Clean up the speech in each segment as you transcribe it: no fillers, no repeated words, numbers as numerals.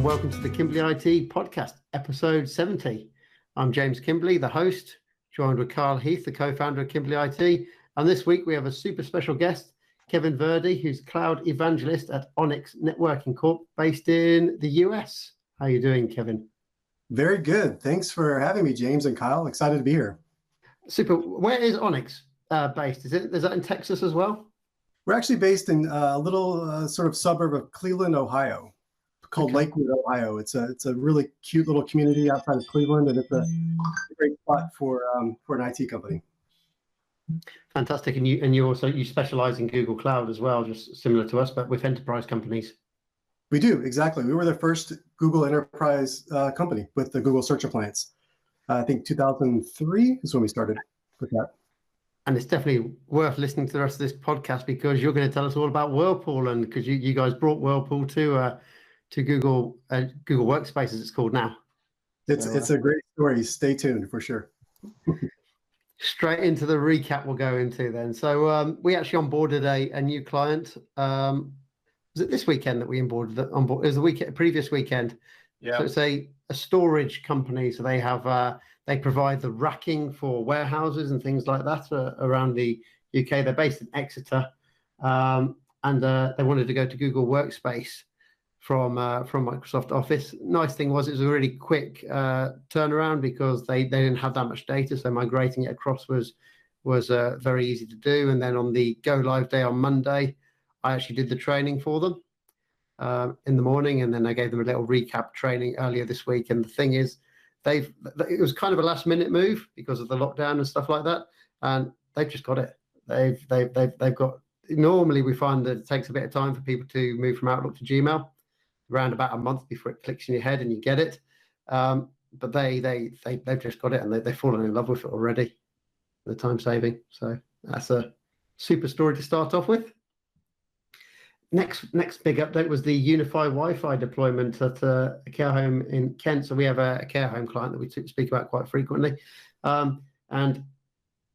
and welcome to the Kimberley IT podcast, episode 70. I'm James Kimberley, the host, joined with Carl Heath, the co-founder of Kimberley IT. And this week we have a super special guest, Kevin Verde, who's cloud evangelist at Onix Networking Corp, based in the US. How are you doing, Kevin? Very good. Thanks for having me, James and Kyle. Excited to be here. Super. Where is Onix based? Is that in Texas as well? We're actually based in a little sort of suburb of Cleveland, Ohio, called Lakewood, Ohio. It's a really cute little community outside of Cleveland, and it's a great spot for an IT company. Fantastic. And you specialize in Google Cloud as well, just similar to us, but with enterprise companies. We do, exactly. We were the first Google enterprise company with the Google Search Appliance. I think 2003 is when we started with that. And it's definitely worth listening to the rest of this podcast because you're going to tell us all about Whirlpool, and because you guys brought Whirlpool to Google Workspace, as it's called now. It's a great story. Stay tuned for sure. Straight into the recap we'll go into then. So we actually onboarded a new client. Was it this weekend that we onboarded? It was the previous weekend. Yeah. So it's a storage company. So they have they provide the racking for warehouses and things like that around the UK. They're based in Exeter, and they wanted to go to Google Workspace from Microsoft Office. Nice thing was it was a really quick turnaround because they didn't have that much data, so migrating it across was very easy to do. And then on the go live day on Monday, I actually did the training for them in the morning, and then I gave them a little recap training earlier this week. And the thing is, it was kind of a last minute move because of the lockdown and stuff like that, and they've just got it. They've got. Normally, we find that it takes a bit of time for people to move from Outlook to Gmail, around about a month before it clicks in your head and you get it. But they've just got it, and they've fallen in love with it already. The time saving. So that's a super story to start off with. Next big update was the UniFi WiFi deployment at a care home in Kent. So we have a care home client that we speak about quite frequently. And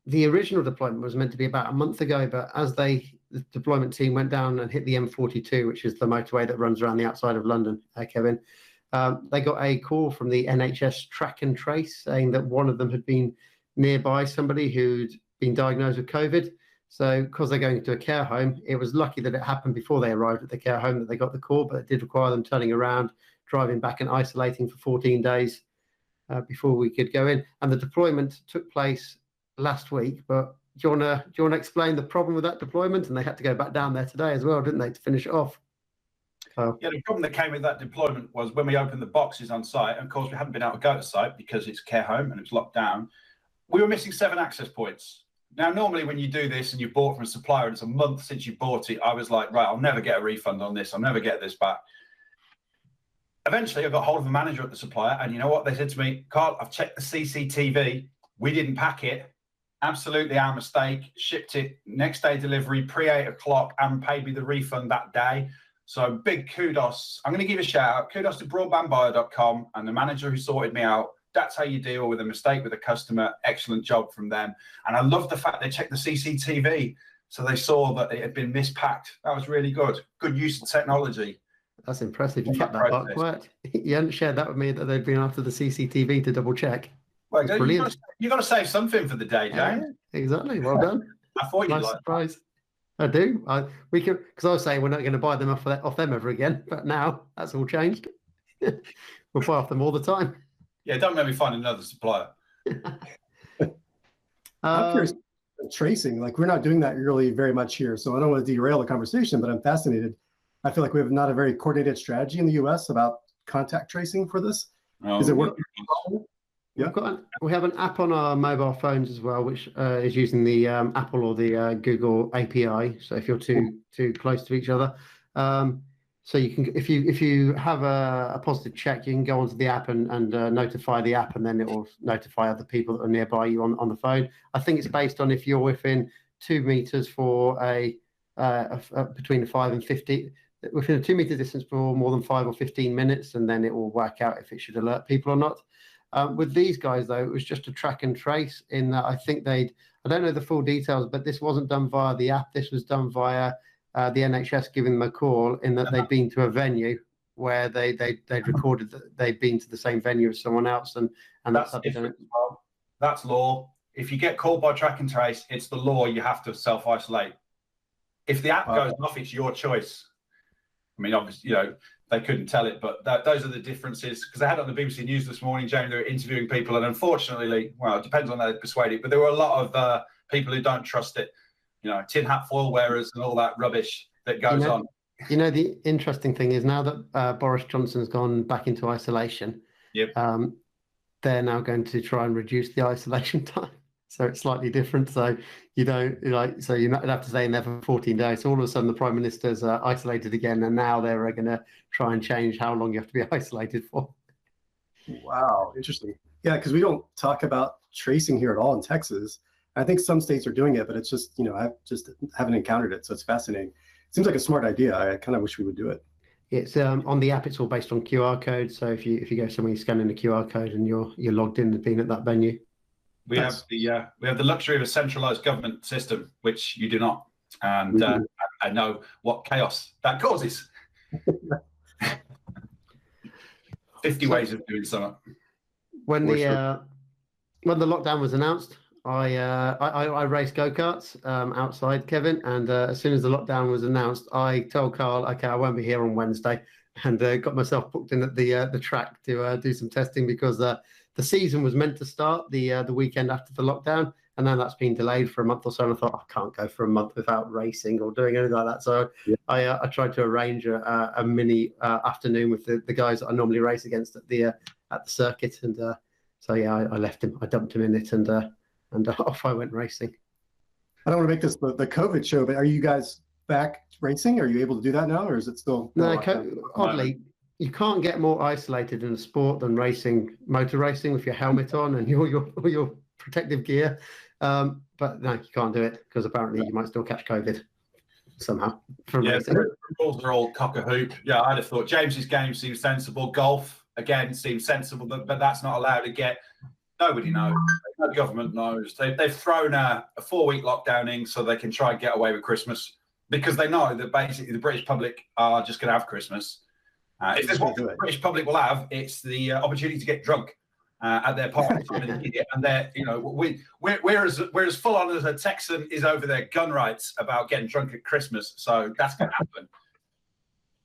the original deployment was meant to be about a month ago, but as the deployment team went down and hit the M42, which is the motorway that runs around the outside of London, Kevin, they got a call from the NHS track and trace saying that one of them had been nearby somebody who'd been diagnosed with COVID. So because they're going to a care home, it was lucky that it happened before they arrived at the care home that they got the call, but it did require them turning around, driving back and isolating for 14 days before we could go in. And the deployment took place last week, but do you want to explain the problem with that deployment? And they had to go back down there today as well, didn't they, to finish it off? Yeah, the problem that came with that deployment was when we opened the boxes on site, and of course we hadn't been able to go to site because it's care home and it's locked down, we were missing 7 access points. Now, normally when you do this and you bought from a supplier and it's a month since you bought it, I was like, right, I'll never get a refund on this. I'll never get this back. Eventually, I got hold of the manager at the supplier, and you know what? They said to me, Carl, I've checked the CCTV. We didn't pack it. Absolutely our mistake. Shipped it next day delivery, pre-8 o'clock, and paid me the refund that day. So big kudos. I'm going to give a shout out. Kudos to broadbandbuyer.com and the manager who sorted me out. That's how you deal with a mistake with a customer. Excellent job from them. And I love the fact they checked the CCTV, so they saw that it had been mispacked. That was really good. Good use of technology. That's impressive. You kept that part quiet. You hadn't shared that with me that they'd been after the CCTV to double check. Well, you've got to save something for the day, James. Yeah, exactly. Well done. I thought you'd like surprise. I do. We can, because I was saying we're not going to buy them off them ever again, but now that's all changed. We'll buy off them all the time. Yeah, don't let me find another supplier. I'm curious, tracing, like we're not doing that really very much here, so I don't want to derail the conversation, but I'm fascinated. I feel like we have not a very coordinated strategy in the US about contact tracing for this. Is it working? Yeah. We have an app on our mobile phones as well, which is using the Apple or the Google API. So if you're too close to each other, so you can, if you have a positive check, you can go onto the app and notify the app, and then it will notify other people that are nearby you on the phone. I think it's based on if you're within 2 meters for between 5 and 50, within a 2 meter distance for more than 5 or 15 minutes, and then it will work out if it should alert people or not. With these guys, though, it was just a track and trace in that I think I don't know the full details, but this wasn't done via the app. This was done via the NHS giving them a call in that they'd been to a venue where they'd recorded that they'd been to the same venue as someone else, and that's different as well. That's law. If you get called by track and trace, it's the law. You have to self-isolate. If the app goes off, it's your choice. I mean, obviously, they couldn't tell it, but those are the differences. Because they had it on the BBC News this morning, Jamie, they were interviewing people, and unfortunately, well, it depends on how they persuade it, but there were a lot of people who don't trust it. Tin hat foil wearers and all that rubbish that goes on. The interesting thing is now that Boris Johnson's gone back into isolation, yep. They're now going to try and reduce the isolation time. So it's slightly different. So you don't so you don't have to stay in there for 14 days. So all of a sudden the Prime Minister's isolated again, and now they're going to try and change how long you have to be isolated for. Wow, interesting. Yeah, because we don't talk about tracing here at all in Texas. I think some states are doing it, but it's just, I just haven't encountered it. So it's fascinating. It seems like a smart idea. I kind of wish we would do it. It's on the app. It's all based on QR code. So if you go somewhere, you scan in the QR code, and you're logged in and being at that venue. We have the luxury of a centralized government system, which you do not, and I know what chaos that causes. 50 ways of doing something. When the lockdown was announced, I raced go-karts outside, Kevin, and as soon as the lockdown was announced, I told Carl, okay, I won't be here on Wednesday, and got myself booked in at the track to do some testing, because the season was meant to start the weekend after the lockdown, and then that's been delayed for a month or so, and I thought, I can't go for a month without racing or doing anything like that. So I tried to arrange a mini afternoon with the guys that I normally race against at the circuit, and I left him. I dumped him in it, and off I went racing. I don't want to make this the COVID show, but are you guys back racing? Are you able to do that now, or is it still? No, oddly, you can't get more isolated in a sport than motor racing with your helmet on and your protective gear. But no, you can't do it, because apparently you might still catch COVID somehow from racing. The rules are all cock a hoop. Yeah, I'd have thought James's game seems sensible. Golf again seems sensible, but that's not allowed to get. Nobody knows. No government knows. They've thrown a 4-week lockdown in so they can try and get away with Christmas, because they know that basically the British public are just going to have Christmas. If there's one thing the British public will have, it's the opportunity to get drunk at their party time of the year. And they're, we're as full on as a Texan is over their gun rights about getting drunk at Christmas. So that's going to happen.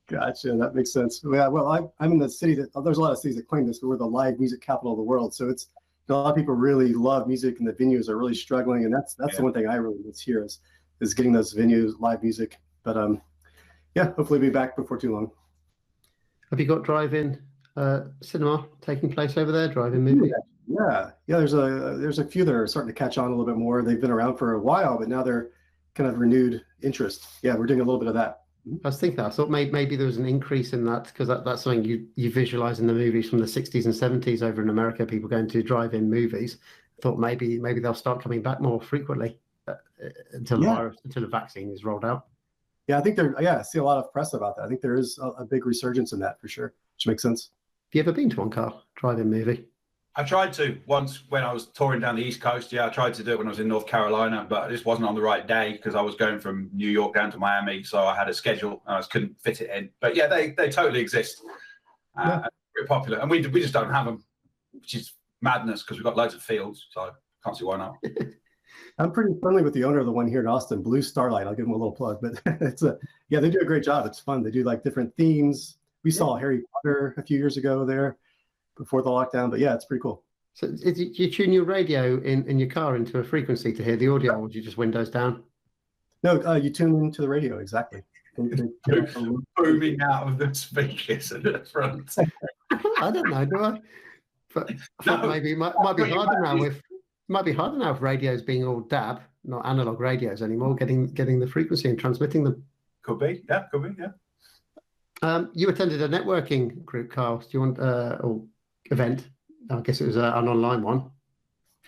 Gotcha. That makes sense. Yeah. Well, I'm in the city there's a lot of cities that claim this, but we're the live music capital of the world. So it's a lot of people really love music, and the venues are really struggling. And that's the one thing I really miss here is getting those venues, live music. But hopefully we'll be back before too long. Have you got drive-in cinema taking place over there? Drive-in movie? Yeah. There's a few that are starting to catch on a little bit more. They've been around for a while, but now they're kind of renewed interest. Yeah, we're doing a little bit of that. I was thinking that. I thought maybe there was an increase in that, because that's something you visualize in the movies from the 60s and 70s over in America, people going to drive-in movies. I thought maybe they'll start coming back more frequently until the vaccine is rolled out. Yeah, I think I see a lot of press about that. I think there is a big resurgence in that for sure, which makes sense. Have you ever been to one, Carl? Drive-in movie? I tried to once when I was touring down the East Coast. Yeah, I tried to do it when I was in North Carolina, but it just wasn't on the right day, because I was going from New York down to Miami, so I had a schedule and I just couldn't fit it in. But yeah, they totally exist. Very popular, and we just don't have them, which is madness, because we've got loads of fields, so I can't see why not. I'm pretty friendly with the owner of the one here in Austin, Blue Starlight. I'll give him a little plug, but they do a great job. It's fun. They do like different themes. We saw Harry Potter a few years ago there before the lockdown, but yeah, it's pretty cool. So you tune your radio in your car into a frequency to hear the audio, or would you just windows down? No, you tune into the radio, exactly. Booming out of the speakers at the front. I don't know, do I? But I thought maybe it might be harder now with... Might be harder now with radios being all DAB, not analog radios anymore, getting the frequency and transmitting them. Could be, yeah. You attended a networking group, Carl. Do you want or event? I guess it was an online one.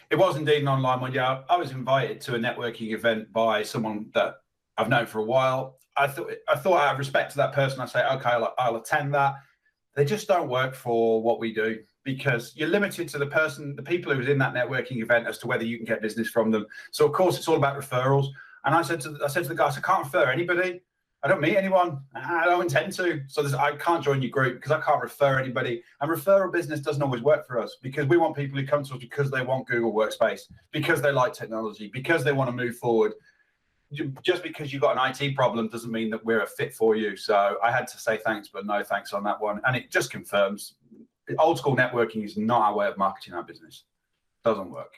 It was indeed an online one, yeah. I was invited to a networking event by someone that I've known for a while. I thought out of respect to that person, I say, okay, I'll attend that. They just don't work for what we do, because you're limited to the people who was in that networking event as to whether you can get business from them. So of course it's all about referrals. And I said to the guys, I can't refer anybody. I don't meet anyone. I don't intend to. So I can't join your group because I can't refer anybody. And referral business doesn't always work for us because we want people who come to us because they want Google Workspace, because they like technology, because they want to move forward. Just because you've got an IT problem doesn't mean that we're a fit for you. So I had to say thanks, but no thanks on that one. And it just confirms old school networking is not our way of marketing our business. Doesn't work.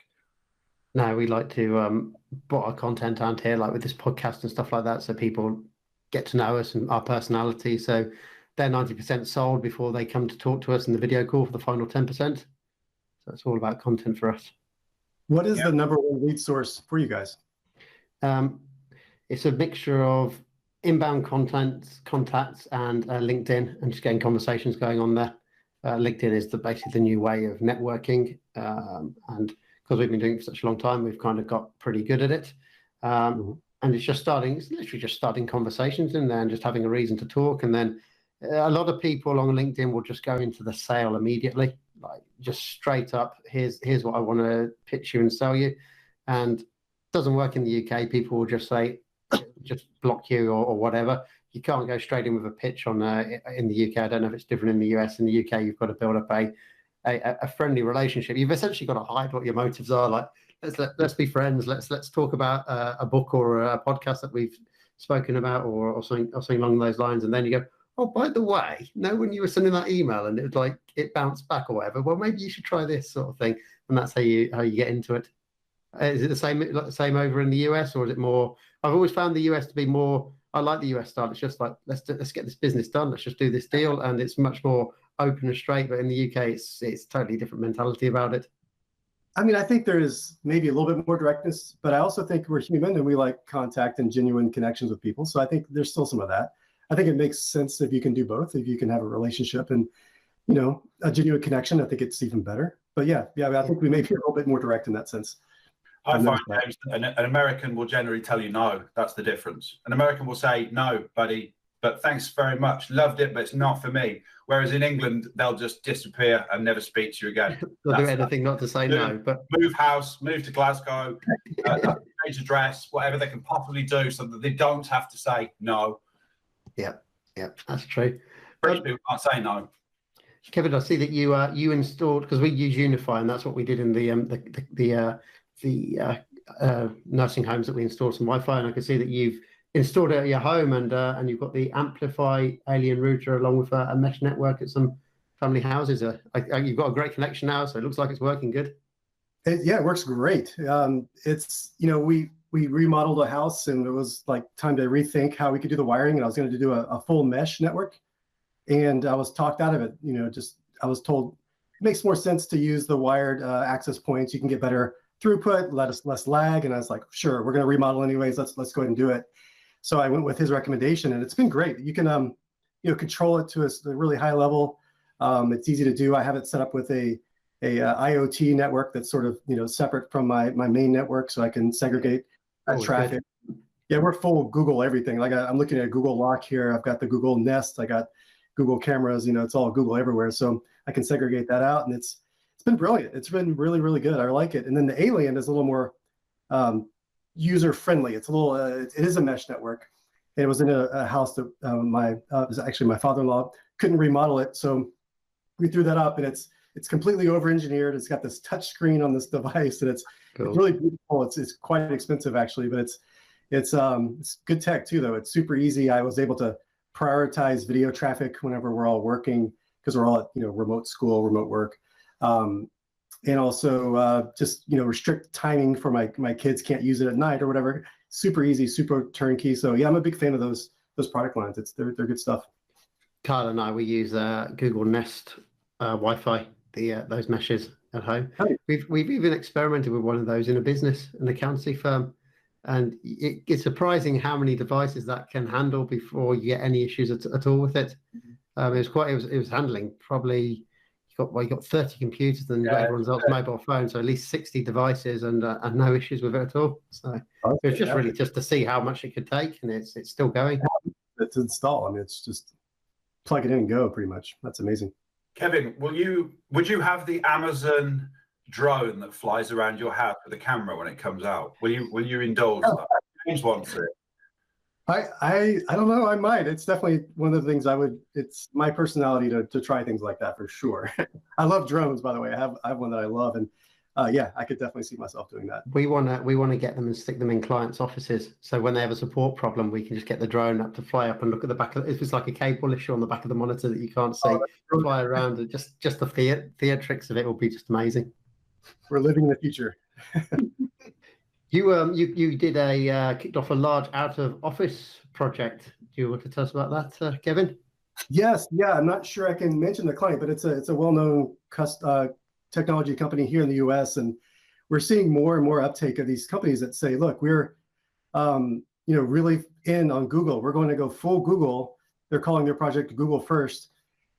No, we like to put our content out here, like with this podcast and stuff like that, so people get to know us and our personality. So they're 90% sold before they come to talk to us in the video call for the final 10%. So it's all about content for us. What is the number one lead source for you guys? It's a mixture of inbound contacts, and LinkedIn, and just getting conversations going on there. LinkedIn is basically the new way of networking, and because we've been doing it for such a long time, we've kind of got pretty good at it. And it's literally just starting conversations in there and just having a reason to talk. And then a lot of people on LinkedIn will just go into the sale immediately, like just straight up, here's what I want to pitch you and sell you. And it doesn't work in the UK. People will just say, just block you or whatever. You can't go straight in with a pitch on in the UK. I don't know if it's different in the US. In the UK, you've got to build up a friendly relationship. You've essentially got to hide what your motives are. Like, let's be friends. Let's talk about a book or a podcast that we've spoken about, or something along those lines. And then you go, oh, by the way, when you were sending that email and it was like it bounced back or whatever, well, maybe you should try this sort of thing. And that's how you get into it. Is it the same over in the US, or is it more? I've always found the US to be more. I like the US style. It's just like let's get this business done. Let's just do this deal, and it's much more open and straight. But in the UK, it's totally different mentality about it. I mean, I think there is maybe a little bit more directness, but I also think we're human and we like contact and genuine connections with people. So I think there's still some of that. I think it makes sense if you can do both. If you can have a relationship and a genuine connection, I think it's even better. But yeah, I think we may be a little bit more direct in that sense. I find, James, an American will generally tell you no. That's the difference. An American will say, no, buddy, but thanks very much. Loved it, but it's not for me. Whereas in England, they'll just disappear and never speak to you again. They'll do anything not to say no. But move house, move to Glasgow, change address, whatever they can possibly do so that they don't have to say no. Yeah, that's true. British people can't say no. Kevin, I see that you installed, because we use UniFi, and that's what we did in the nursing homes that we installed some Wi-Fi, and I can see that you've installed it at your home, and you've got the Amplify alien router along with a mesh network at some family houses. You've got a great connection now, so it looks like it's working good. It works great. It's we remodeled a house, and it was like time to rethink how we could do the wiring, and I was going to do a full mesh network, and I was talked out of it. I was told it makes more sense to use the wired access points. You can get better throughput, less lag, and I was like, sure, we're going to remodel anyways. Let's go ahead and do it. So I went with his recommendation, and it's been great. You can control it to a really high level. It's easy to do. I have it set up with a IoT network that's sort of separate from my main network, so I can segregate traffic. Good. Yeah, we're full Google everything. Like I'm looking at Google Lock here. I've got the Google Nest. I got Google cameras. It's all Google everywhere, so I can segregate that out, and it's been brilliant. It's been really, really good. I like it. And then the Alien is a little more user friendly. It's a little. It is a mesh network, and it was in a house that it was actually my father-in-law couldn't remodel it, so we threw that up, and it's completely over-engineered. It's got this touch screen on this device, and it's really beautiful. It's quite expensive actually, but it's good tech too, though. It's super easy. I was able to prioritize video traffic whenever we're all working, because we're all at remote school, remote work. And also just restrict timing for my kids can't use it at night or whatever. Super easy, super turnkey. So yeah, I'm a big fan of those product lines. They're good stuff. Carl and I, we use Google Nest Wi-Fi, those meshes at home. Oh. We've even experimented with one of those in a business, an accountancy firm, and it's surprising how many devices that can handle before you get any issues at all with it. It was handling probably. You got 30 computers, and you got everyone's else mobile phone, so at least 60 devices, and no issues with it at all. So it was just really just to see how much it could take, and it's still going. It's install. I mean, it's just plug it in and go, pretty much. That's amazing. Kevin, would you have the Amazon drone that flies around your house with a camera when it comes out? Will you indulge that? James wants it. I don't know. I might. It's definitely one of the things it's my personality to try things like that for sure. I love drones, by the way. I have one that I love, and yeah, I could definitely see myself doing that. We want to get them and stick them in clients' offices. So when they have a support problem, we can just get the drone up to fly up and look at the back of it. It's like a cable issue on the back of the monitor that you can't see. Fly around, and just the theatrics of it will be just amazing. We're living in the future. You did kicked off a large out of office project. Do you want to tell us about that, Kevin? Yes, yeah. I'm not sure I can mention the client, but it's a well-known technology company here in the U.S. and we're seeing more and more uptake of these companies that say, look, we're really in on Google. We're going to go full Google. They're calling their project Google First,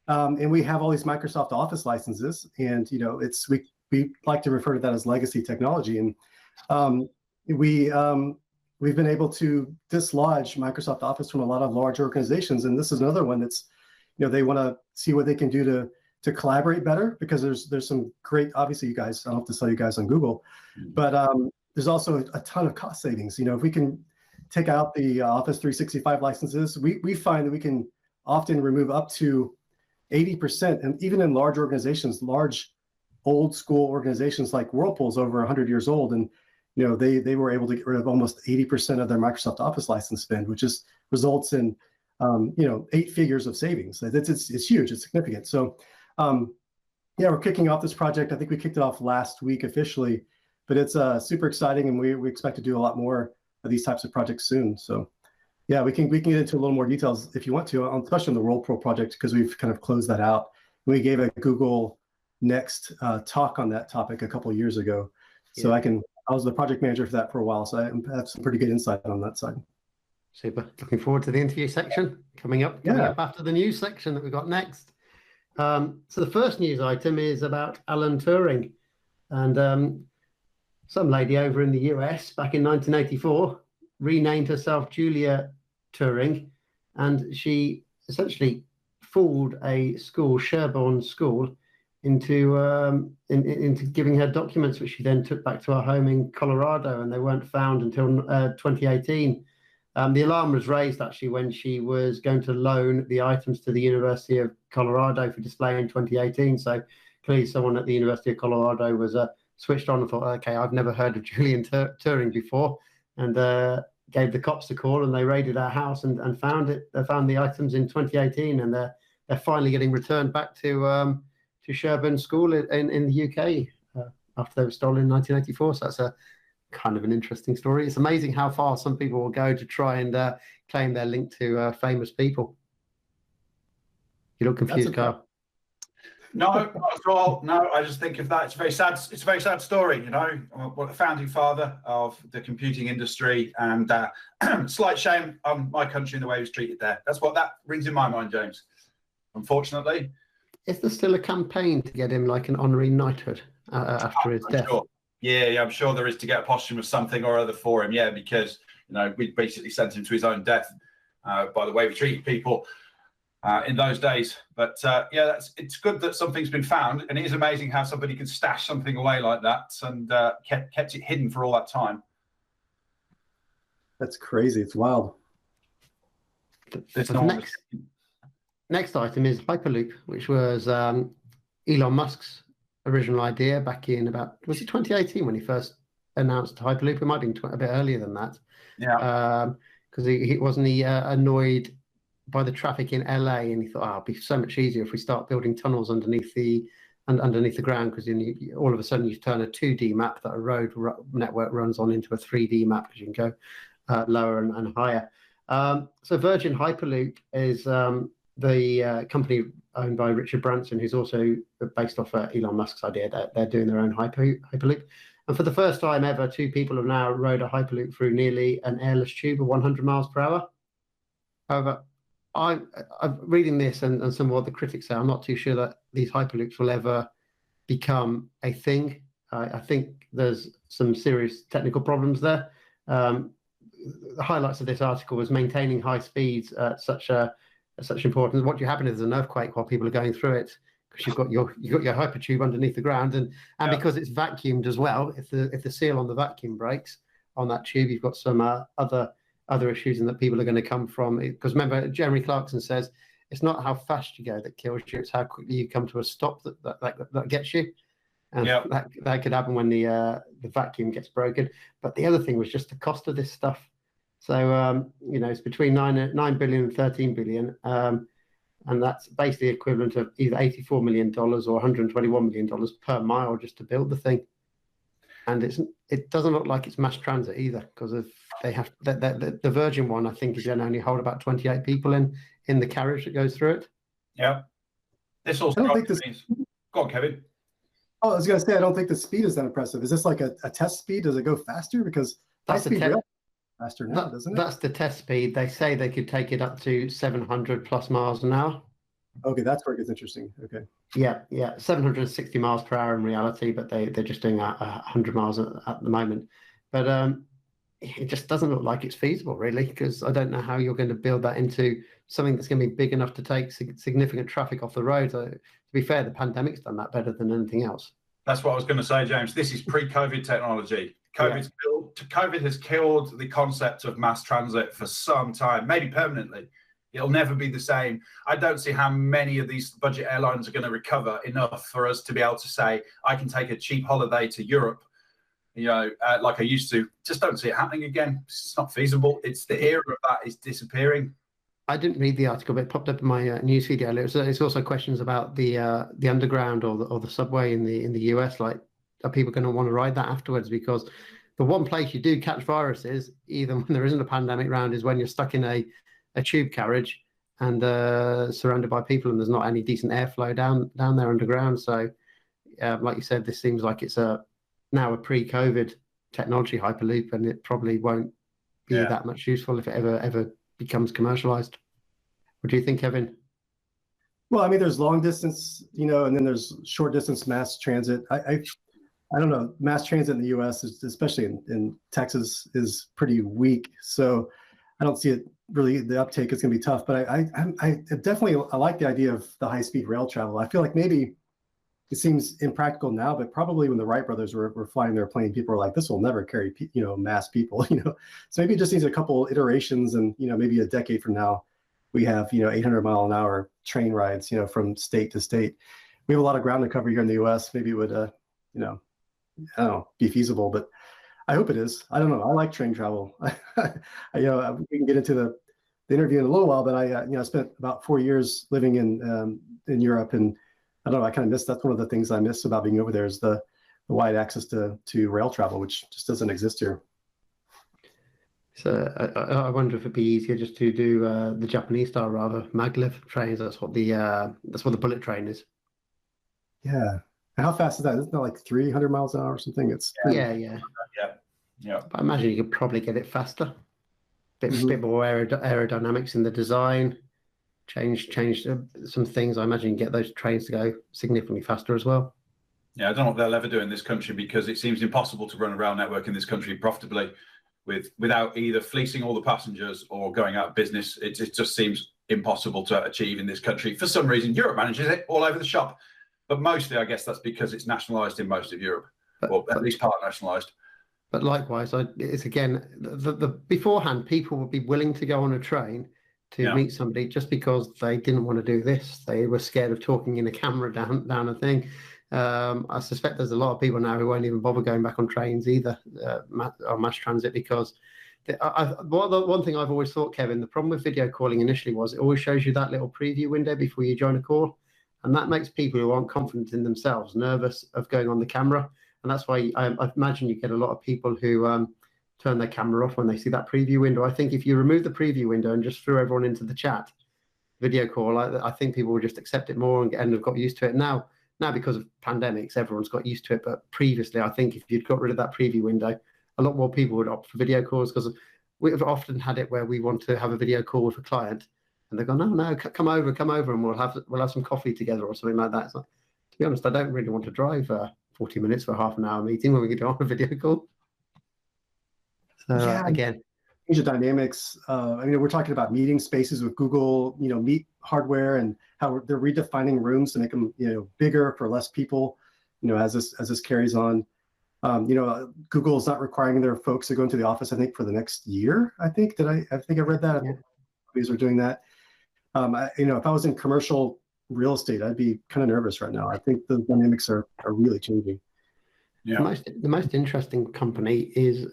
and we have all these Microsoft Office licenses, and we like to refer to that as legacy technology, and we've been able to dislodge Microsoft Office from a lot of large organizations, and this is another one that's, they want to see what they can do to collaborate better, because there's some great, obviously you guys, I don't have to sell you guys on Google, but there's also a ton of cost savings. If we can take out the Office 365 licenses, we find that we can often remove up to 80%, and even in large organizations, large old school organizations like Whirlpool's over 100 years old, and they were able to get rid of almost 80% of their Microsoft Office license spend, which just results in 8 figures of savings. It's huge, it's significant. So yeah, we're kicking off this project. I think we kicked it off last week officially, but it's super exciting, and we expect to do a lot more of these types of projects soon. So yeah, we can get into a little more details if you want to, especially on the Whirlpool project, because we've kind of closed that out. We gave a Google Next talk on that topic a couple of years ago. So I was the project manager for that for a while, so I have some pretty good insight on that side. Super. Looking forward to the interview section coming up after the news section that we've got next. So the first news item is about Alan Turing, and some lady over in the US back in 1984 renamed herself Julia Turing, and she essentially fooled a school, Sherborne School, into giving her documents, which she then took back to her home in Colorado, and they weren't found until 2018. The alarm was raised actually when she was going to loan the items to the University of Colorado for display in 2018. So clearly someone at the University of Colorado was switched on and thought, okay, I've never heard of Julian Turing before, and gave the cops a call, and they raided our house and found it. They found the items in 2018, and they're finally getting returned back to Sherborne School in the UK after they were stolen in 1984. So that's a kind of an interesting story. It's amazing how far some people will go to try and claim their link to famous people. You look confused, Carl. No, not at all. No, I just think of that. It's a very sad. It's a very sad story. What the founding father of the computing industry, and slight shame on my country and the way he was treated there. That's what that rings in my mind, James. Unfortunately. Is there still a campaign to get him like an honorary knighthood after his death? Sure. Yeah, I'm sure there is, to get a posthumous something or other for him. Yeah, because we basically sent him to his own death by the way we treated people in those days. But yeah, it's good that something's been found, and it is amazing how somebody can stash something away like that and kept it hidden for all that time. That's crazy. It's wild. Next item is Hyperloop, which was Elon Musk's original idea back in was it 2018 when he first announced Hyperloop? It might have been a bit earlier than that. Yeah. Because he wasn't annoyed by the traffic in LA, and he thought, it'd be so much easier if we start building tunnels underneath the ground, because all of a sudden you turn a 2D map that a road network runs on into a 3D map, because you can go lower and higher. So Virgin Hyperloop is the company owned by Richard Branson, who's also based off Elon Musk's idea. They're doing their own Hyperloop. And for the first time ever, 2 people have now rode a Hyperloop through nearly an airless tube of 100 miles per hour. However, I'm reading this and some of what the critics say, I'm not too sure that these Hyperloops will ever become a thing. I think there's some serious technical problems there. The highlights of this article was maintaining high speeds at such importance. What do you happen if there's an earthquake while people are going through it? Because you've got your hypertube underneath the ground, and because it's vacuumed as well. If the seal on the vacuum breaks on that tube, you've got some other other issues and that people are going to come from. Because remember, Jeremy Clarkson says it's not how fast you go that kills you; it's how quickly you come to a stop that gets you. And that could happen when the vacuum gets broken. But the other thing was just the cost of this stuff. So it's between 9 billion and 13 billion, and that's basically equivalent of either $84 million or $121 million per mile just to build the thing. And it doesn't look like it's mass transit either, because they have the Virgin one, I think, is going to only hold about 28 people in the carriage that goes through it. Yeah. This also Go on, Kevin. Oh, I was going to say, I don't think the speed is that impressive. Is this like a test speed? Does it go faster? Because that's high-speed rail faster now, doesn't it? That's the test speed. They say they could take it up to 700 plus miles an hour. Okay, that's where it gets interesting. Okay. Yeah, 760 miles per hour in reality, but they're just doing 100 miles at the moment. But it just doesn't look like it's feasible, really, because I don't know how you're going to build that into something that's going to be big enough to take significant traffic off the road. To be fair, the pandemic's done that better than anything else. That's what I was going to say, James. This is pre-COVID technology. COVID has killed the concept of mass transit for some time, maybe permanently. It'll never be the same. I don't see how many of these budget airlines are going to recover enough for us to be able to say, I can take a cheap holiday to Europe, like I used to. Just don't see it happening again. It's not feasible. It's the era of that is disappearing. I didn't read the article, but it popped up in my newsfeed earlier. It's also questions about the underground or the subway in the US. Like, are people going to want to ride that afterwards? Because the one place you do catch viruses, even when there isn't a pandemic round, is when you're stuck in a tube carriage and surrounded by people, and there's not any decent airflow down there underground. So, like you said, this seems like it's now a pre-COVID technology Hyperloop, and it probably won't be that much useful if it ever becomes commercialized. What do you think, Kevin? Well, I mean, there's long distance, and then there's short distance mass transit. I don't know, mass transit in the U.S., especially in Texas, is pretty weak. So I don't see it really. The uptake is going to be tough. But I definitely like the idea of the high speed rail travel. I feel like maybe it seems impractical now, but probably when the Wright brothers were flying their plane, people were like, this will never carry, mass people, So maybe it just needs a couple iterations, and, maybe a decade from now, we have, 800-mile-an-hour train rides, from state to state. We have a lot of ground to cover here in the U.S. Maybe it would, I don't know, be feasible, but I hope it is. I don't know. I like train travel. We can get into the interview in a little while, but I spent about 4 years living in Europe, and I don't know, I kind of miss, that's one of the things I miss about being over there is the wide access to rail travel, which just doesn't exist here. So I wonder if it'd be easier just to do the Japanese style rather, maglev trains. That's what the bullet train is. Yeah. And how fast is that? Isn't that like 300 miles an hour or something? It's yeah. But I imagine you could probably get it faster. Bit more aerodynamics in the design. Change some things. I imagine you can get those trains to go significantly faster as well. Yeah, I don't know what they'll ever do in this country, because it seems impossible to run a rail network in this country profitably without either fleecing all the passengers or going out of business. It just seems impossible to achieve in this country. For some reason, Europe manages it all over the shop. But mostly, I guess that's because it's nationalised in most of Europe, or at least part nationalised. But likewise, it's again, the beforehand, people would be willing to go on a train to meet somebody just because they didn't want to do this. They were scared of talking in a camera down a thing. I suspect there's a lot of people now who won't even bother going back on trains either, or mass transit, because one thing I've always thought, Kevin, the problem with video calling initially was it always shows you that little preview window before you join a call. And that makes people who aren't confident in themselves nervous of going on the camera. And that's why I imagine you get a lot of people who turn their camera off when they see that preview window. I think if you remove the preview window and just threw everyone into the chat video call, I think people will just accept it more and have got used to it. Now because of pandemics, everyone's got used to it. But previously, I think if you'd got rid of that preview window, a lot more people would opt for video calls, because we've often had it where we want to have a video call with a client and they go, no, come over, and we'll have some coffee together or something like that. So, to be honest, I don't really want to drive 40 minutes for a half an hour meeting when we can do on a video call. So again, change the dynamics. We're talking about meeting spaces with Google, Meet hardware, and how they're redefining rooms to make them, bigger for less people, as this carries on. Google is not requiring their folks to go into the office, I think, for the next year. I think I read that. Yeah. Companies are doing that. If I was in commercial real estate, I'd be kind of nervous right now. I think the dynamics are really changing. Yeah. The most interesting company is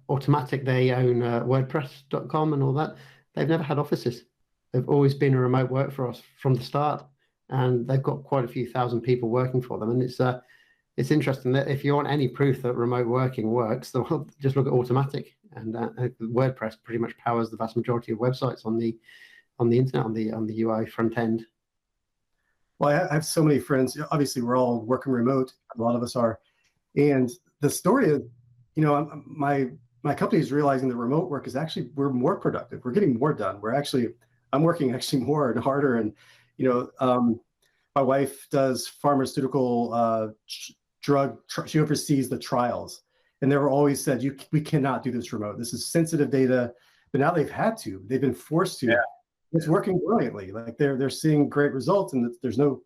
Automatic. They own WordPress.com and all that. They've never had offices. They've always been a remote workforce from the start, and they've got quite a few thousand people working for them. And it's interesting that if you want any proof that remote working works, just look at Automatic, and WordPress pretty much powers the vast majority of websites on the internet, on the UI front end. Well, I have so many friends. Obviously, we're all working remote. A lot of us are. And the story is, my company is realizing that remote work is actually, we're more productive. We're getting more done. I'm working actually more and harder. And, my wife does pharmaceutical drug, she oversees the trials. And they were always said, we cannot do this remote. This is sensitive data. But now they've been forced to. Yeah. It's working brilliantly. Like they're seeing great results, and there's no,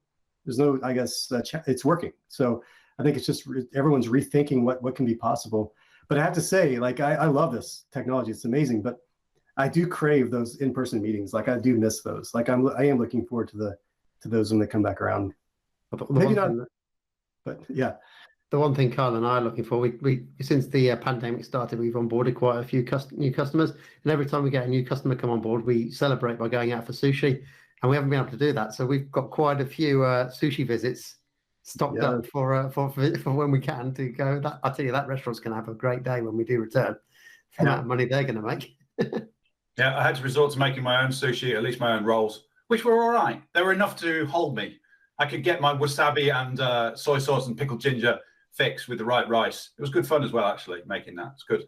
I guess, it's working. So I think it's just everyone's rethinking what can be possible. But I have to say, like, I love this technology. It's amazing, but I do crave those in-person meetings. Like I do miss those. Like I am looking forward to those when they come back around. Maybe not, but yeah. The one thing Carl and I are looking for, we since the pandemic started, we've onboarded quite a few new customers, and every time we get a new customer come on board, we celebrate by going out for sushi, and we haven't been able to do that. So we've got quite a few sushi visits stocked up for when we can to go. I tell you, that restaurant's going to have a great day when we do return. For the amount of money they're going to make. Yeah, I had to resort to making my own sushi, at least my own rolls, which were all right. They were enough to hold me. I could get my wasabi and soy sauce and pickled ginger fix with the right rice. It was good fun as well, actually, making that. It's good.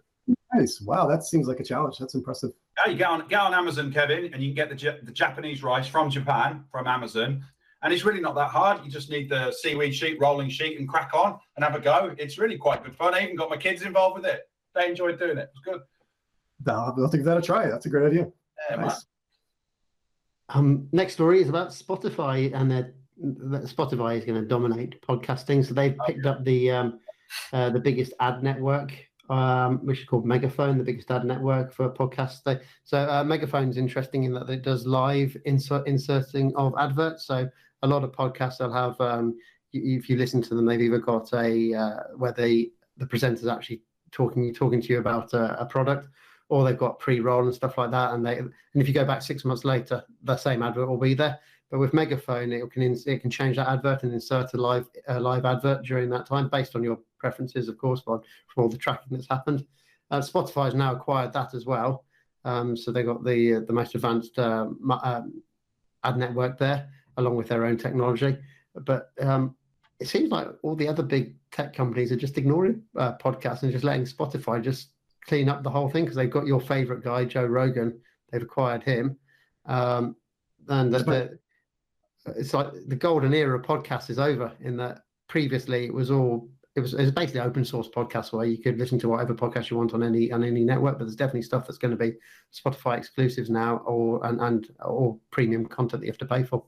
Nice. Wow, that seems like a challenge. That's impressive. Yeah, you get on Amazon, Kevin, and you can get the Japanese rice from Japan, from Amazon. And it's really not that hard. You just need the seaweed sheet, rolling sheet, and crack on and have a go. It's really quite good fun. I even got my kids involved with it. They enjoyed doing it. It was good. I'll give that a try. That's a great idea. Yeah, nice. Next story is about Spotify, and Spotify is going to dominate podcasting. So they've picked up the biggest ad network, which is called Megaphone, the biggest ad network for podcasts. So Megaphone is interesting in that it does live inserting of adverts. So a lot of podcasts will have, if you listen to them, they've either got where the presenter's actually talking to you about a product, or they've got pre-roll and stuff like that. And if you go back 6 months later, the same advert will be there. But with Megaphone, it can change that advert and insert a live advert during that time, based on your preferences, of course, from all the tracking that's happened. Spotify has now acquired that as well, so they got the most advanced ad network there, along with their own technology. But it seems like all the other big tech companies are just ignoring podcasts and just letting Spotify just clean up the whole thing, because they've got your favorite guy, Joe Rogan. They've acquired him, and it's like the golden era of podcasts is over. In that previously it was basically open source podcasts where you could listen to whatever podcast you want on any network. But there's definitely stuff that's going to be Spotify exclusives now, or premium content that you have to pay for.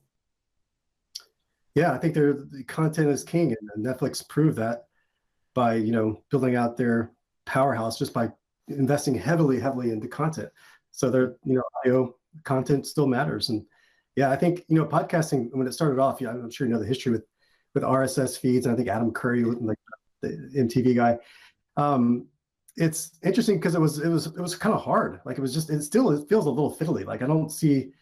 Yeah, I think the content is king, and Netflix proved that by building out their powerhouse just by investing heavily into content. So their IO content still matters. And yeah, I think podcasting, when it started off, I'm sure you know the history with RSS feeds, and I think Adam Curry, like the MTV guy. It's interesting because it was kind of hard. Like it feels a little fiddly. Like I don't see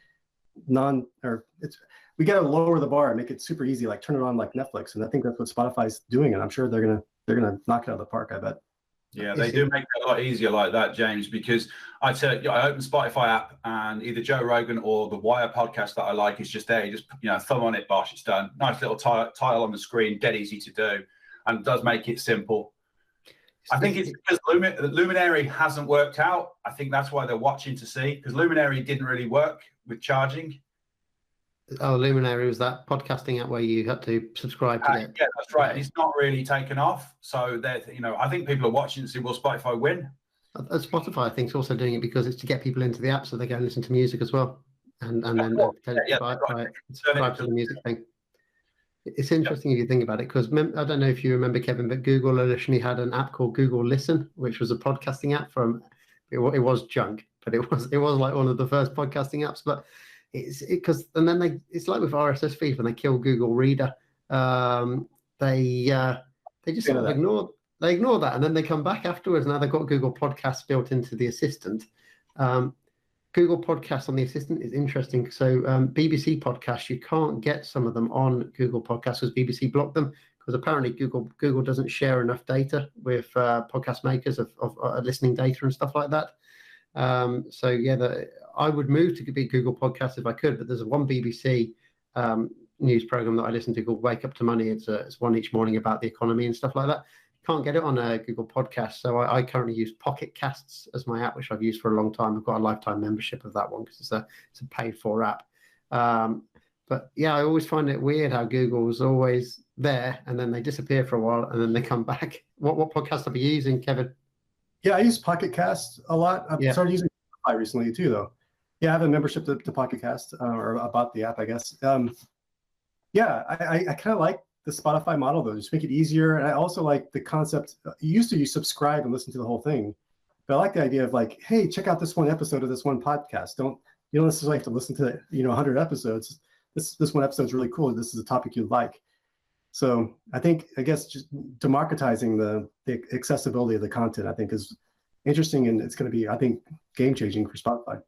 we got to lower the bar and make it super easy, like turn it on like Netflix. And I think that's what Spotify's doing, and I'm sure they're gonna knock it out of the park, I bet. Yeah, they do make it a lot easier like that, James, because I open Spotify app, and either Joe Rogan or the Wire podcast that I like is just there. You just thumb on it, bosh, it's done. Nice little tile on the screen, dead easy to do, and it does make it simple. I think it's because Luminary hasn't worked out. I think that's why they're watching to see, because Luminary didn't really work with charging. Oh, Luminary was that podcasting app where you had to subscribe to it. Yeah, that's right. And it's not really taken off. So I think people are watching to see, will Spotify win? Spotify, I think, is also doing it because it's to get people into the app so they go and listen to music as well, and then subscribe to the music thing. It's interesting if you think about it, because I don't know if you remember, Kevin, but Google originally had an app called Google Listen, which was a podcasting app from. It was junk, but it was like one of the first podcasting apps. But and then it's like with RSS feeds when they kill Google Reader, they just sort of ignore that, and then they come back afterwards. Now they've got Google Podcasts built into the Assistant. Google Podcasts on the Assistant is interesting. So BBC podcasts, you can't get some of them on Google Podcasts because BBC blocked them, because apparently Google doesn't share enough data with podcast makers of listening data and stuff like that. So yeah, I would move to be Google Podcasts if I could, but there's one BBC news program that I listen to called Wake Up to Money. It's one each morning about the economy and stuff like that. Can't get it on a Google Podcast, so I currently use Pocket Casts as my app, which I've used for a long time. I've got a lifetime membership of that one because it's a paid-for app. But yeah, I always find it weird how Google's always there and then they disappear for a while and then they come back. What podcast are you using, Kevin? Yeah, I use Pocket Cast a lot. I've started using Spotify recently too, though. Yeah, I have a membership to Pocket Cast, or about the app, I guess. Yeah, I kind of like the Spotify model, though. Just make it easier. And I also like the concept. You subscribe and listen to the whole thing. But I like the idea of like, hey, check out this one episode of this one podcast. You don't necessarily have to listen to 100 episodes. This one episode is really cool. This is a topic you like. So I guess just democratizing the accessibility of the content, I think, is interesting, and it's going to be, I think, game changing for Spotify.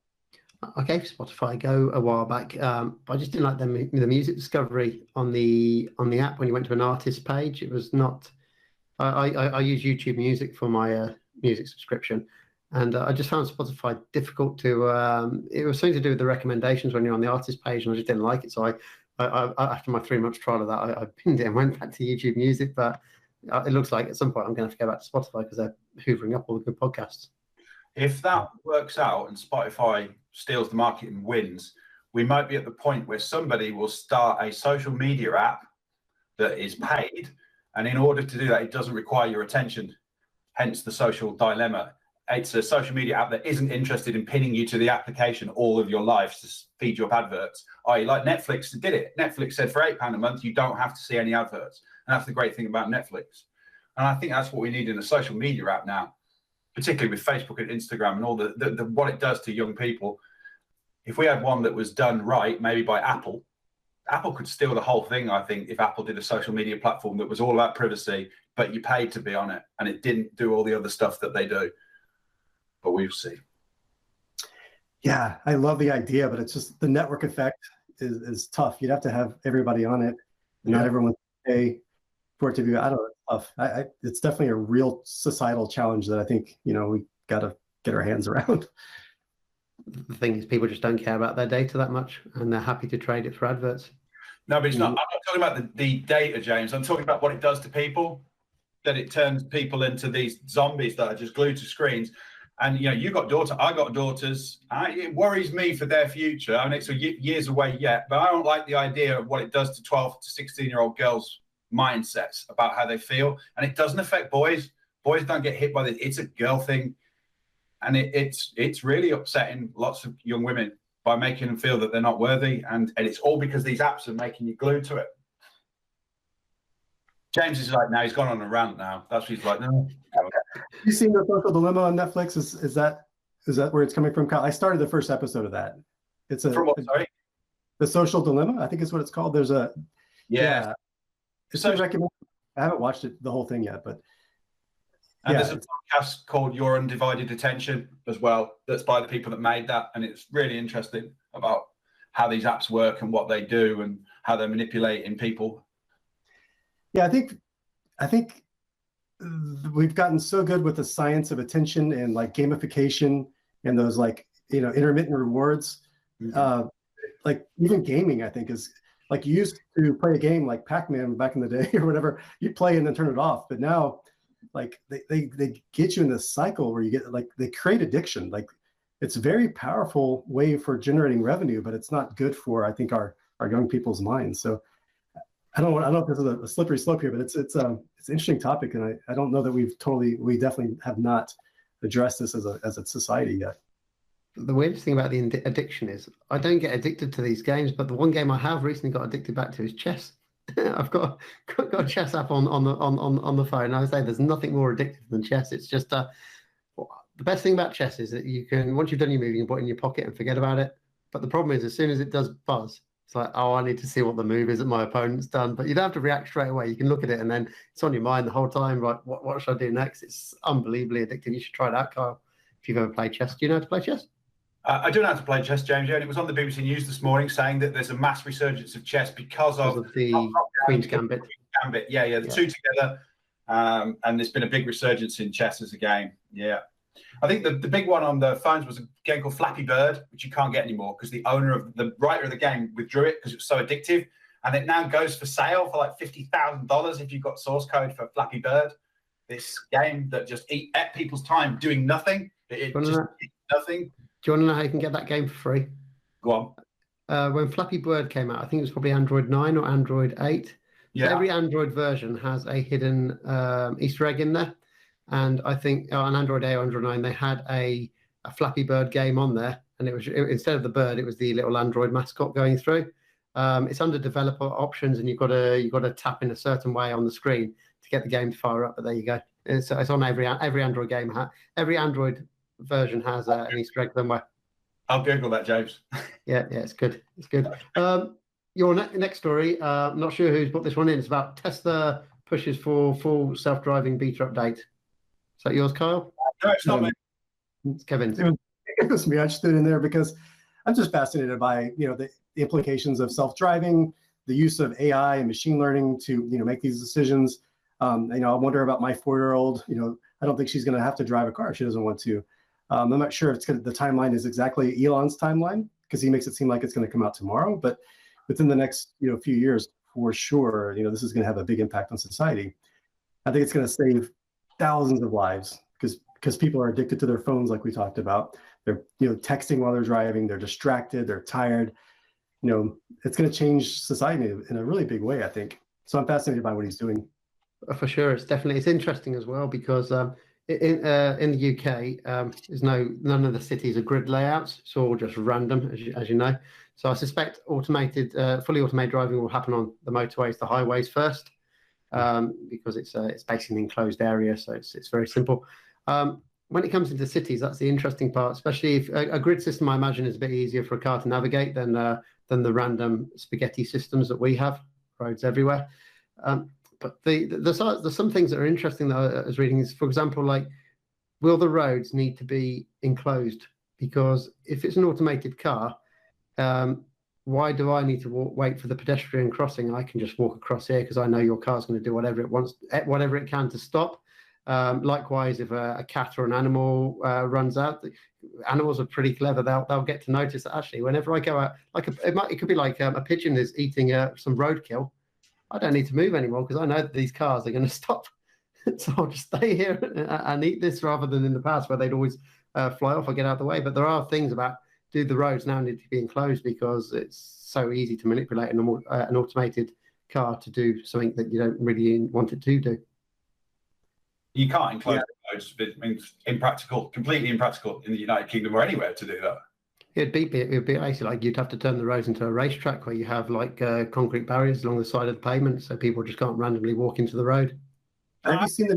I gave Spotify a go a while back, but I just didn't like the music discovery on the app. When you went to an artist page, it was not. I use YouTube Music for my music subscription, and I just found Spotify difficult to. It was something to do with the recommendations when you're on the artist page, and I just didn't like it. So I after my 3 months trial of that, I pinned it and went back to YouTube Music. But it looks like at some point I'm going to have to go back to Spotify because they're hoovering up all the good podcasts. If that works out and Spotify steals the market and wins, we might be at the point where somebody will start a social media app that is paid. And in order to do that, it doesn't require your attention, hence the social dilemma. It's a social media app that isn't interested in pinning you to the application all of your life to feed you up adverts. Like Netflix did it. Netflix said for £8 a month, you don't have to see any adverts. And that's the great thing about Netflix. And I think that's what we need in a social media app now, particularly with Facebook and Instagram and all the what it does to young people. If we had one that was done right, maybe by Apple could steal the whole thing, I think, if Apple did a social media platform that was all about privacy, but you paid to be on it and it didn't do all the other stuff that they do. But we'll see. Yeah, I love the idea, but it's just the network effect is tough. You'd have to have everybody on it. And not everyone can pay for it to be, I don't know, it's tough. It's definitely a real societal challenge that I think, we got to get our hands around. The thing is, people just don't care about their data that much, and they're happy to trade it for adverts. No, but it's not. I'm not talking about the data, James. I'm talking about what it does to people, that it turns people into these zombies that are just glued to screens. And, you got daughters, I got daughters. It worries me for their future. I mean, it's years away yet, but I don't like the idea of what it does to 12 to 16-year-old girls' mindsets about how they feel. And it doesn't affect boys. Boys don't get hit by this. It's a girl thing. And it's really upsetting lots of young women by making them feel that they're not worthy. And it's all because these apps are making you glued to it. James is like, now he's gone on a rant now. That's what he's like, no. You seen the Social Dilemma on Netflix? Is that where it's coming from, Kyle? I started the first episode of that. From what, sorry? The Social Dilemma, I think is what it's called. There's a yeah. It's so recommended. I haven't watched the whole thing yet, but there's a podcast called Your Undivided Attention as well. That's by the people that made that, and it's really interesting about how these apps work and what they do and how they're manipulating people. Yeah, I think we've gotten so good with the science of attention and like gamification and those intermittent rewards. Mm-hmm. Like even gaming, I think, is like you used to play a game like Pac-Man back in the day or whatever. You play and then turn it off. But now, like they get you in this cycle where you get they create addiction. Like it's a very powerful way for generating revenue, but it's not good for, I think, our young people's minds. So I don't know if this is a slippery slope here, but it's an interesting topic, and I don't know that we definitely have not addressed this as a society yet. The weirdest thing about the addiction is I don't get addicted to these games, but the one game I have recently got addicted back to is chess. I've got a chess app on the phone. I would say there's nothing more addictive than chess. It's just the best thing about chess is that you can, once you've done your move, you can put it in your pocket and forget about it. But the problem is, as soon as it does buzz, it's like, oh, I need to see what the move is that my opponent's done. But you don't have to react straight away. You can look at it and then it's on your mind the whole time. Right, what should I do next? It's unbelievably addictive. You should try it out, Kyle, if you've ever played chess. Do you know how to play chess? I do know how to play chess, James. And it was on the BBC News this morning saying that there's a mass resurgence of chess because of the Queen's Gambit. Yeah, the two together. And there's been a big resurgence in chess as a game. Yeah. I think the big one on the phones was a game called Flappy Bird, which you can't get anymore because the writer of the game withdrew it because it was so addictive. And it now goes for sale for like $50,000 if you've got source code for Flappy Bird. This game that just ate people's time doing nothing. It just eats nothing. Do you want to know how you can get that game for free? Go on. When Flappy Bird came out, I think it was probably Android 9 or Android 8. Yeah. So every Android version has a hidden Easter egg in there. And I think on Android 8 or Android 9, they had a Flappy Bird game on there. And instead of the bird, it was the little Android mascot going through. It's under developer options, and you've got to tap in a certain way on the screen to get the game to fire up. But there you go. It's on every Android game. Every Android version has an Easter egg somewhere. I'll Google that, James. Yeah, it's good. It's good. Your next story, I'm not sure who's put this one in. It's about Tesla pushes for full self-driving beta update. Is that yours, Kyle? No, it's not me. It's Kevin. It was me. I just threw it in there because I'm just fascinated by the implications of self-driving, the use of AI and machine learning to make these decisions. I wonder about my 4-year-old. I don't think she's going to have to drive a car if she doesn't want to. I'm not sure if the timeline is exactly Elon's timeline because he makes it seem like it's going to come out tomorrow. But within the next few years, for sure, this is going to have a big impact on society. I think it's going to save thousands of lives because people are addicted to their phones, like we talked about. They're texting while they're driving. They're distracted. They're tired. It's going to change society in a really big way, I think. So I'm fascinated by what he's doing. For sure, it's interesting as well because in the UK, there's none of the cities are grid layouts. It's all just random, as you know. So I suspect fully automated driving will happen on the motorways, the highways first, because it's basically an enclosed area, so it's very simple. When it comes into cities, that's the interesting part. Especially if a grid system, I imagine, is a bit easier for a car to navigate than the random spaghetti systems that we have, roads everywhere. But there's some things that are interesting that I was reading is, for example, like, will the roads need to be enclosed? Because if it's an automated car, why do I need to wait for the pedestrian crossing? I can just walk across here because I know your car's going to do whatever it wants, whatever it can to stop. Likewise, if a cat or an animal runs out, animals are pretty clever. They'll get to notice that actually, whenever I go out, it could be like a pigeon is eating some roadkill. I don't need to move anymore because I know that these cars are going to stop. So I'll just stay here and eat this rather than in the past where they'd always fly off or get out of the way. But there are things about, do the roads now need to be enclosed because it's so easy to manipulate an automated car to do something that you don't really want it to do. You can't enclose roads. It means impractical, completely impractical in the United Kingdom or anywhere to do that. It'd be basically like you'd have to turn the roads into a racetrack where you have like concrete barriers along the side of the pavement, so people just can't randomly walk into the road. Have you seen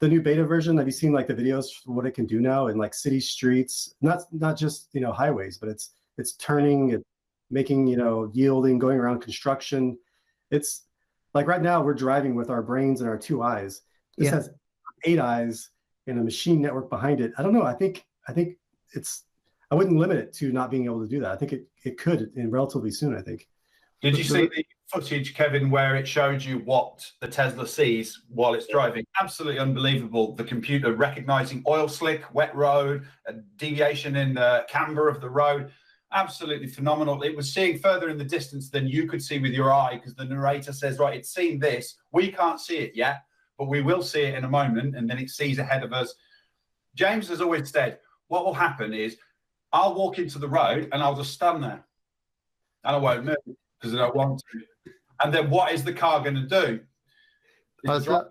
the new beta version? Have you seen like the videos for what it can do now in like city streets? Not just highways, but it's turning, it's making yielding, going around construction. It's like right now we're driving with our brains and our 2 eyes. This has 8 eyes and a machine network behind it. I don't know. I think it's. I wouldn't limit it to not being able to do that. I think it could in relatively soon, I think. Did you see the footage, Kevin, where it showed you what the Tesla sees while it's driving? Absolutely unbelievable. The computer recognizing oil slick, wet road, a deviation in the camber of the road. Absolutely phenomenal. It was seeing further in the distance than you could see with your eye because the narrator says, right, it's seen this. We can't see it yet, but we will see it in a moment, and then it sees ahead of us. James has always said, what will happen is I'll walk into the road and I'll just stand there and I won't move because I don't want to. And then what is the car going to do? The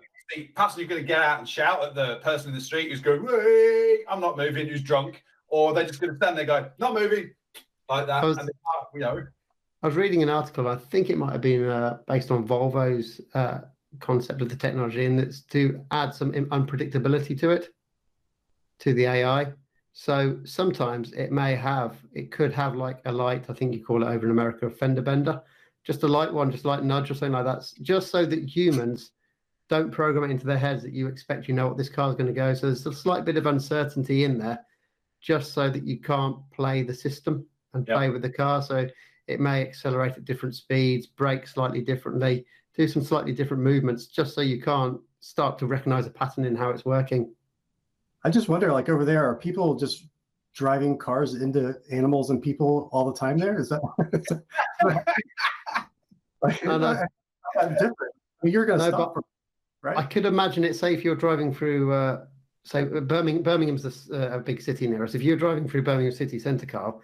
passenger going to get out and shout at the person in the street who's going, "Hey, I'm not moving," who's drunk, or they're just going to stand there going, "Not moving," like that. And the car, I was reading an article. I think it might have been based on Volvo's concept of the technology, and it's to add some unpredictability to it, to the AI. So sometimes it could have like a light, I think you call it over in America, a fender bender, just a light one, just like nudge or something like that, just so that humans don't program it into their heads that you expect you know what this car is going to go. So there's a slight bit of uncertainty in there, just so that you can't play the system and play with the car. So it may accelerate at different speeds, brake slightly differently, do some slightly different movements, just so you can't start to recognize a pattern in how it's working. I just wonder, like over there, are people just driving cars into animals and people all the time there? Is that No. different? I mean, you're going to stop, right? I could imagine it, say if you're driving through, Birmingham's a big city near us. If you're driving through Birmingham city centre car,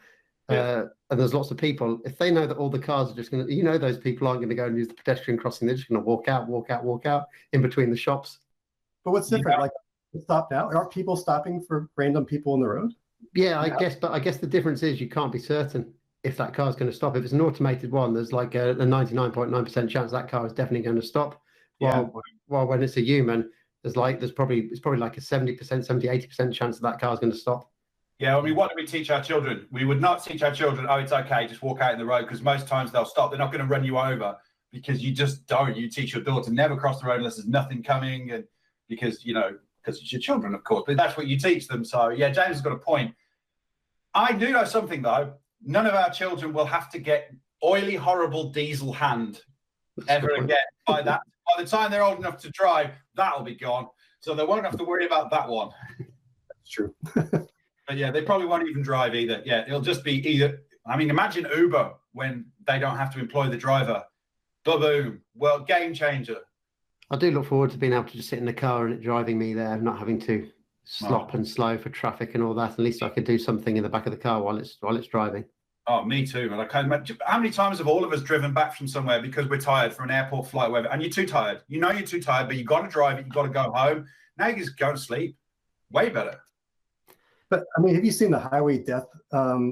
and there's lots of people, if they know that all the cars are just going to, those people aren't going to go and use the pedestrian crossing, they're just going to walk out in between the shops. But what's different? Like, stop now? Aren't people stopping for random people on the road? Yeah, I guess the difference is you can't be certain if that car is going to stop. If it's an automated one, there's like a 99.9% chance that car is definitely going to stop. While when it's a human, it's probably like a 70%, 80% chance that car is going to stop. Yeah, I mean, what do we teach our children? We would not teach our children, oh, it's okay, just walk out in the road, because most times they'll stop. They're not going to run you over, because you just don't. You teach your daughter to never cross the road unless there's nothing coming, and because it's your children, of course, but that's what you teach them. So yeah, James has got a point. I do know something though. None of our children will have to get oily, horrible diesel hand ever again. By the time they're old enough to drive, that'll be gone. So they won't have to worry about that one. That's true. But yeah, they probably won't even drive either. Yeah, it'll just be either. I mean, imagine Uber when they don't have to employ the driver. Boom. Well, game changer. I do look forward to being able to just sit in the car and it driving me there, not having to slop and slow for traffic and all that. At least I could do something in the back of the car while it's driving. Oh, me too. And I can't imagine how many times have all of us driven back from somewhere because we're tired for an airport flight, whatever, and you're too tired. You know you're too tired, but you got to drive it. You got to go home. Now you just go to sleep. Way better. But I mean, have you seen the highway death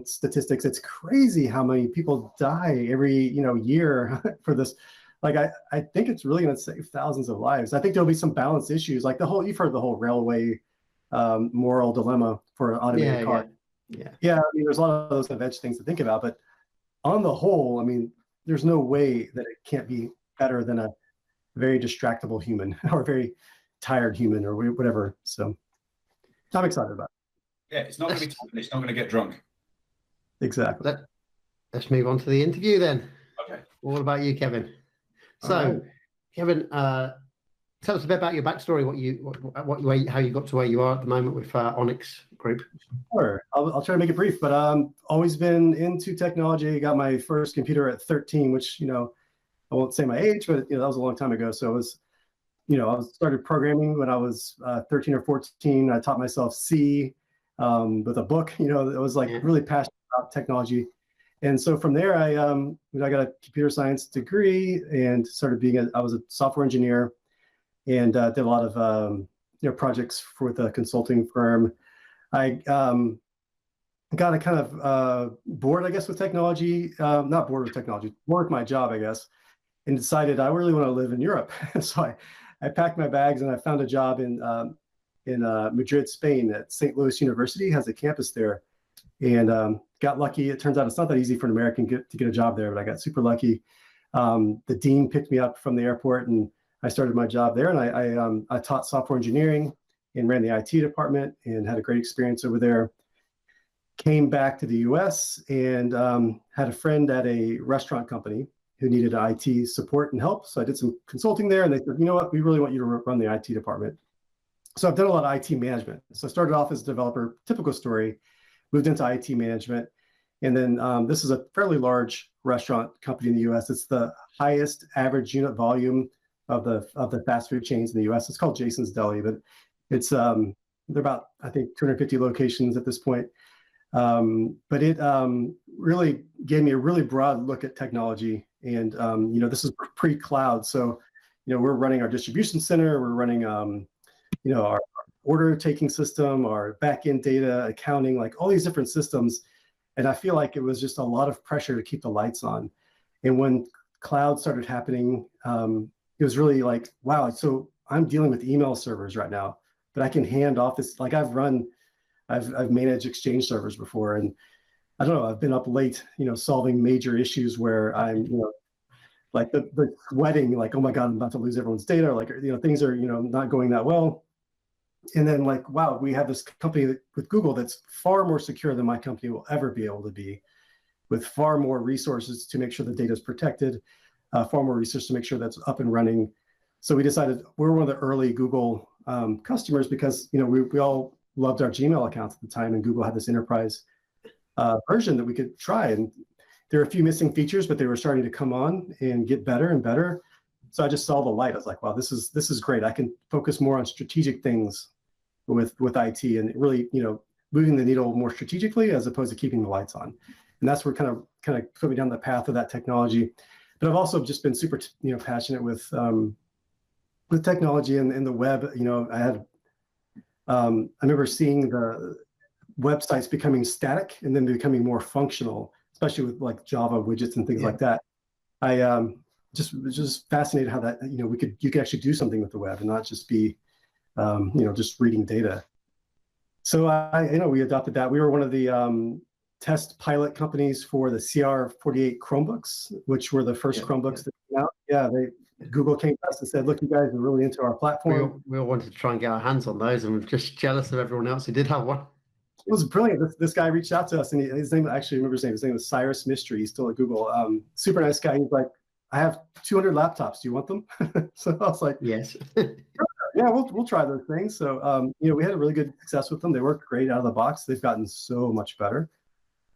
statistics? It's crazy how many people die every year for this. Like I think it's really going to save thousands of lives. I think there'll be some balance issues, like you've heard the whole railway moral dilemma for an automated car. Yeah. I mean, there's a lot of those edge things to think about, but on the whole, I mean, there's no way that it can't be better than a very distractible human or a very tired human or whatever. So I'm excited about it. Yeah, it's not going to be tough and it's not going to get drunk. Exactly. Let's move on to the interview then. Okay. All about you, Kevin. So, Kevin, tell us a bit about your backstory, how you got to where you are at the moment with Onix Group. Sure. I'll try to make it brief, but always been into technology. Got my first computer at 13, which, I won't say my age, but that was a long time ago. So I started programming when I was 13 or 14. I taught myself C with a book. I was really passionate about technology. And so from there, I got a computer science degree and started I was a software engineer and did a lot of projects for the consulting firm. I got a kind of bored, I guess, with technology. Not bored with technology, bored with my job, I guess, and decided I really want to live in Europe. So I packed my bags and I found a job in Madrid, Spain, at St. Louis University. Has a campus there. And got lucky. It turns out it's not that easy for an American to get a job there, but I got super lucky. The dean picked me up from the airport, and I started my job there. And I taught software engineering and ran the IT department, and had a great experience over there. Came back to the U.S. and had a friend at a restaurant company who needed IT support and help. So I did some consulting there, and they said, you know what, we really want you to run the IT department. So I've done a lot of IT management. So I started off as a developer, typical story. Moved into IT management. And then this is a fairly large restaurant company in the US. It's the highest average unit volume of the fast food chains in the US. It's called Jason's Deli, but it's they're about, I think, 250 locations at this point. But it really gave me a really broad look at technology. And this is pre-cloud. So we're running our distribution center, we're running our order taking system, our back-end data, accounting, like all these different systems. And I feel like it was just a lot of pressure to keep the lights on. And when cloud started happening, it was really like, wow, so I'm dealing with email servers right now, but I can hand off this, like I've managed Exchange servers before, and I don't know, I've been up late, solving major issues where I'm, like the sweating, like, oh my God, I'm about to lose everyone's data, like, things are, not going that well. And then like, wow, we have this company with Google that's far more secure than my company will ever be able to be, with far more resources to make sure the data is protected, far more research to make sure that's up and running. So we decided we're one of the early Google customers because, we all loved our Gmail accounts at the time, and Google had this enterprise version that we could try. And there were a few missing features, but they were starting to come on and get better and better. So I just saw the light. I was like, wow, this is great. I can focus more on strategic things with IT, and really, moving the needle more strategically as opposed to keeping the lights on. And that's where kind of put me down the path of that technology. But I've also just been super, passionate with technology and the web. I remember seeing the websites becoming static and then becoming more functional, especially with like Java widgets and things like that. I just was just fascinated how that, you could actually do something with the web and not just be, just reading data. So we adopted that. We were one of the test pilot companies for the CR48 Chromebooks, which were the first Chromebooks that came out. Yeah, Google came to us and said, look, you guys are really into our platform. We all wanted to try and get our hands on those, and we're just jealous of everyone else who did have one. It was brilliant. This guy reached out to us, and his name, I actually remember his name. His name was Cyrus Mystery. He's still at Google. Super nice guy. He's like, I have 200 laptops. Do you want them? So I was like, yes. Yeah, we'll try those things. So, we had a really good success with them. They work great out of the box. They've gotten so much better.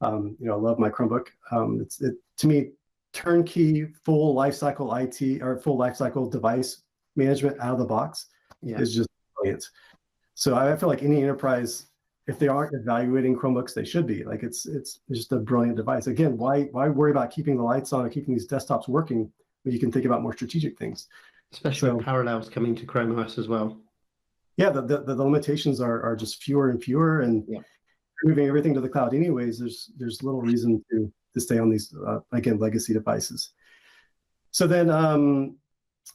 I love my Chromebook. To me, turnkey, full lifecycle IT or full lifecycle device management out of the box is just brilliant. So I feel like any enterprise, if they aren't evaluating Chromebooks, they should be. Like it's just a brilliant device. Again, why worry about keeping the lights on or keeping these desktops working when you can think about more strategic things? Especially with parallels coming to Chrome OS as well. Yeah, the limitations are just fewer and fewer, and moving everything to the cloud anyways, there's little reason to stay on these, again, legacy devices. So then,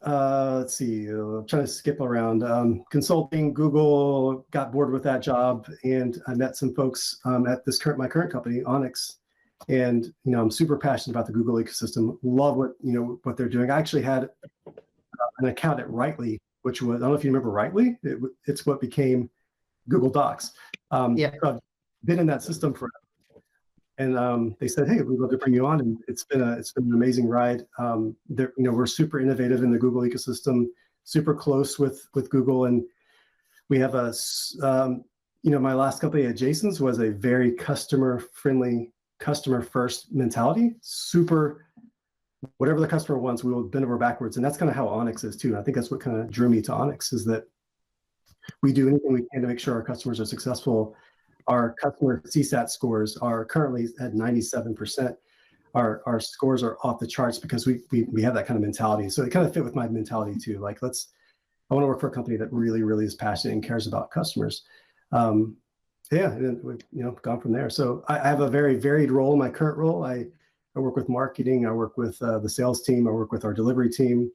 let's see, I'm trying to skip around. Consulting, Google, got bored with that job, and I met some folks at my current company, Onix. And, I'm super passionate about the Google ecosystem, love what they're doing. I actually had an account at Writely, which was, I don't know if you remember Writely, it's what became Google Docs. So I've been in that system forever. And they said, hey, we'd love to bring you on. And it's been an amazing ride. We're super innovative in the Google ecosystem, super close with Google. And we have my last company at Jason's was a very customer-friendly, customer-first mentality. Super, whatever the customer wants, we will bend over backwards. And that's kind of how Onix is too. And I think that's what kind of drew me to Onix, is that we do anything we can to make sure our customers are successful. Our customer CSAT scores are currently at 97%. Our scores are off the charts because we have that kind of mentality. So it kind of fit with my mentality too. Like, I want to work for a company that really, really is passionate and cares about customers. And then we've gone from there. So I have a very varied role in my current role. I work with marketing. I work with the sales team. I work with our delivery team.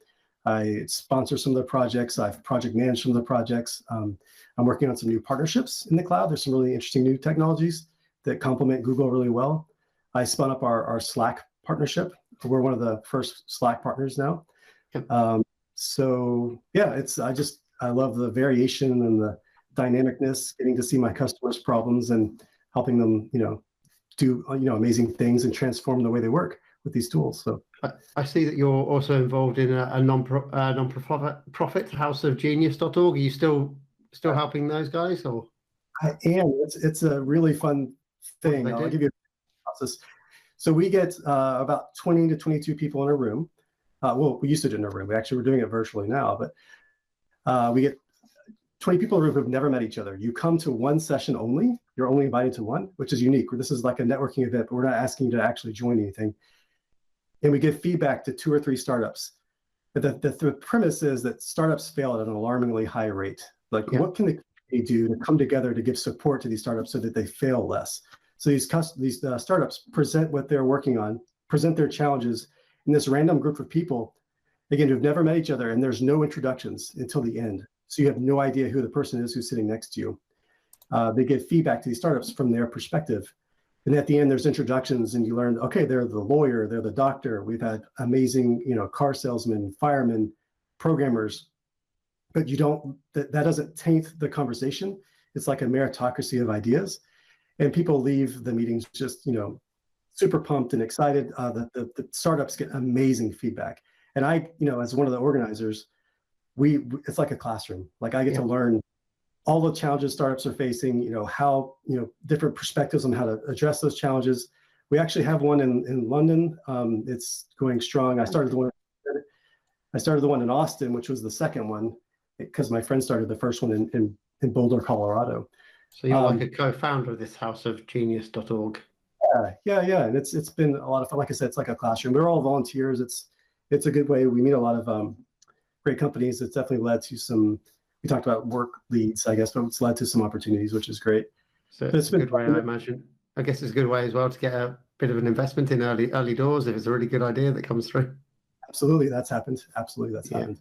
I sponsor some of the projects. I've project managed some of the projects. I'm working on some new partnerships in the cloud. There's some really interesting new technologies that complement Google really well. I spun up our Slack partnership. We're one of the first Slack partners now. So yeah, I love the variation and the dynamicness, getting to see my customers' problems and helping them, do amazing things and transform the way they work with these tools. So I see that you're also involved in a non-profit houseofgenius.org. Are you still helping those guys, or? I am. It's a really fun thing. I'll give you a process. So we get about 20 to 22 people in a room. Well, we used to do it in a room. We're doing it virtually now, but we get 20 people in a room who've never met each other. You come to one session only. You're only invited to one, which is unique. This is like a networking event, but we're not asking you to actually join anything. And we give feedback to 2 or 3 startups. But the premise is that startups fail at an alarmingly high rate. Like, what can they do to come together to give support to these startups so that they fail less? So these startups present what they're working on, present their challenges, in this random group of people, again, who've never met each other, and there's no introductions until the end. So you have no idea who the person is who's sitting next to you. They give feedback to these startups from their perspective. And at the end, there's introductions, and you learn, okay, they're the lawyer, they're the doctor. We've had amazing, car salesmen, firemen, programmers, but that doesn't taint the conversation. It's like a meritocracy of ideas, and people leave the meetings just, super pumped and excited. The startups get amazing feedback. And I, as one of the organizers, it's like a classroom. Like I get to learn all the challenges startups are facing, how, different perspectives on how to address those challenges. We actually have one in London. It's going strong. I started the one in Austin, which was the second one, because my friend started the first one in Boulder, Colorado. So you're like a co-founder of this houseofgenius.org. Yeah. And it's been a lot of fun. Like I said, it's like a classroom. They're all volunteers. It's a good way. We meet a lot of great companies. It's definitely led to some, we talked about work leads, I guess, but it's led to some opportunities, which is great. So it's a good way, I imagine. I guess it's a good way as well to get a bit of an investment in early doors if it's a really good idea that comes through. Absolutely, that's happened. Happened.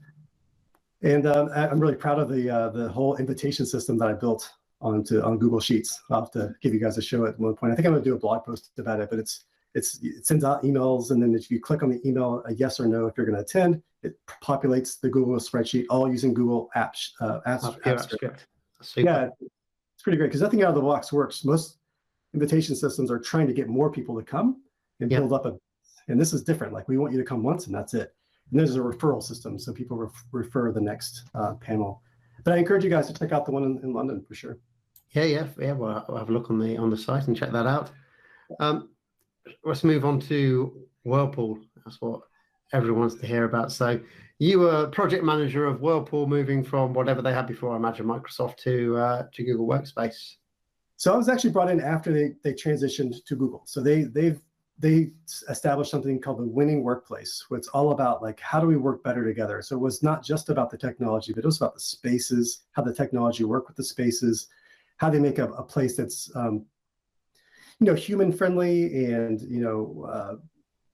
And I'm really proud of the whole invitation system that I built on Google Sheets. I'll have to give you guys a show at one point. I think I'm going to do a blog post about it, but it sends out emails, and then if you click on the email, a yes or no if you're going to attend, it populates the Google spreadsheet, all using Google Apps. Yeah, it's pretty great because nothing out of the box works. Most invitation systems are trying to get more people to come and build up and this is different. Like we want you to come once and that's it. And there's a referral system, so people refer the next panel. But I encourage you guys to check out the one in London for sure. Yeah. Well, I'll have a look on the site and check that out. Let's move on to Whirlpool. That's what everyone wants to hear about. So you were project manager of Whirlpool, moving from whatever they had before, I imagine Microsoft, to Google Workspace. So I was actually brought in after they transitioned to Google. So they established something called the winning workplace, where it's all about like, how do we work better together? So it was not just about the technology, but it was about the spaces, how the technology work with the spaces, how they make a place that's human friendly and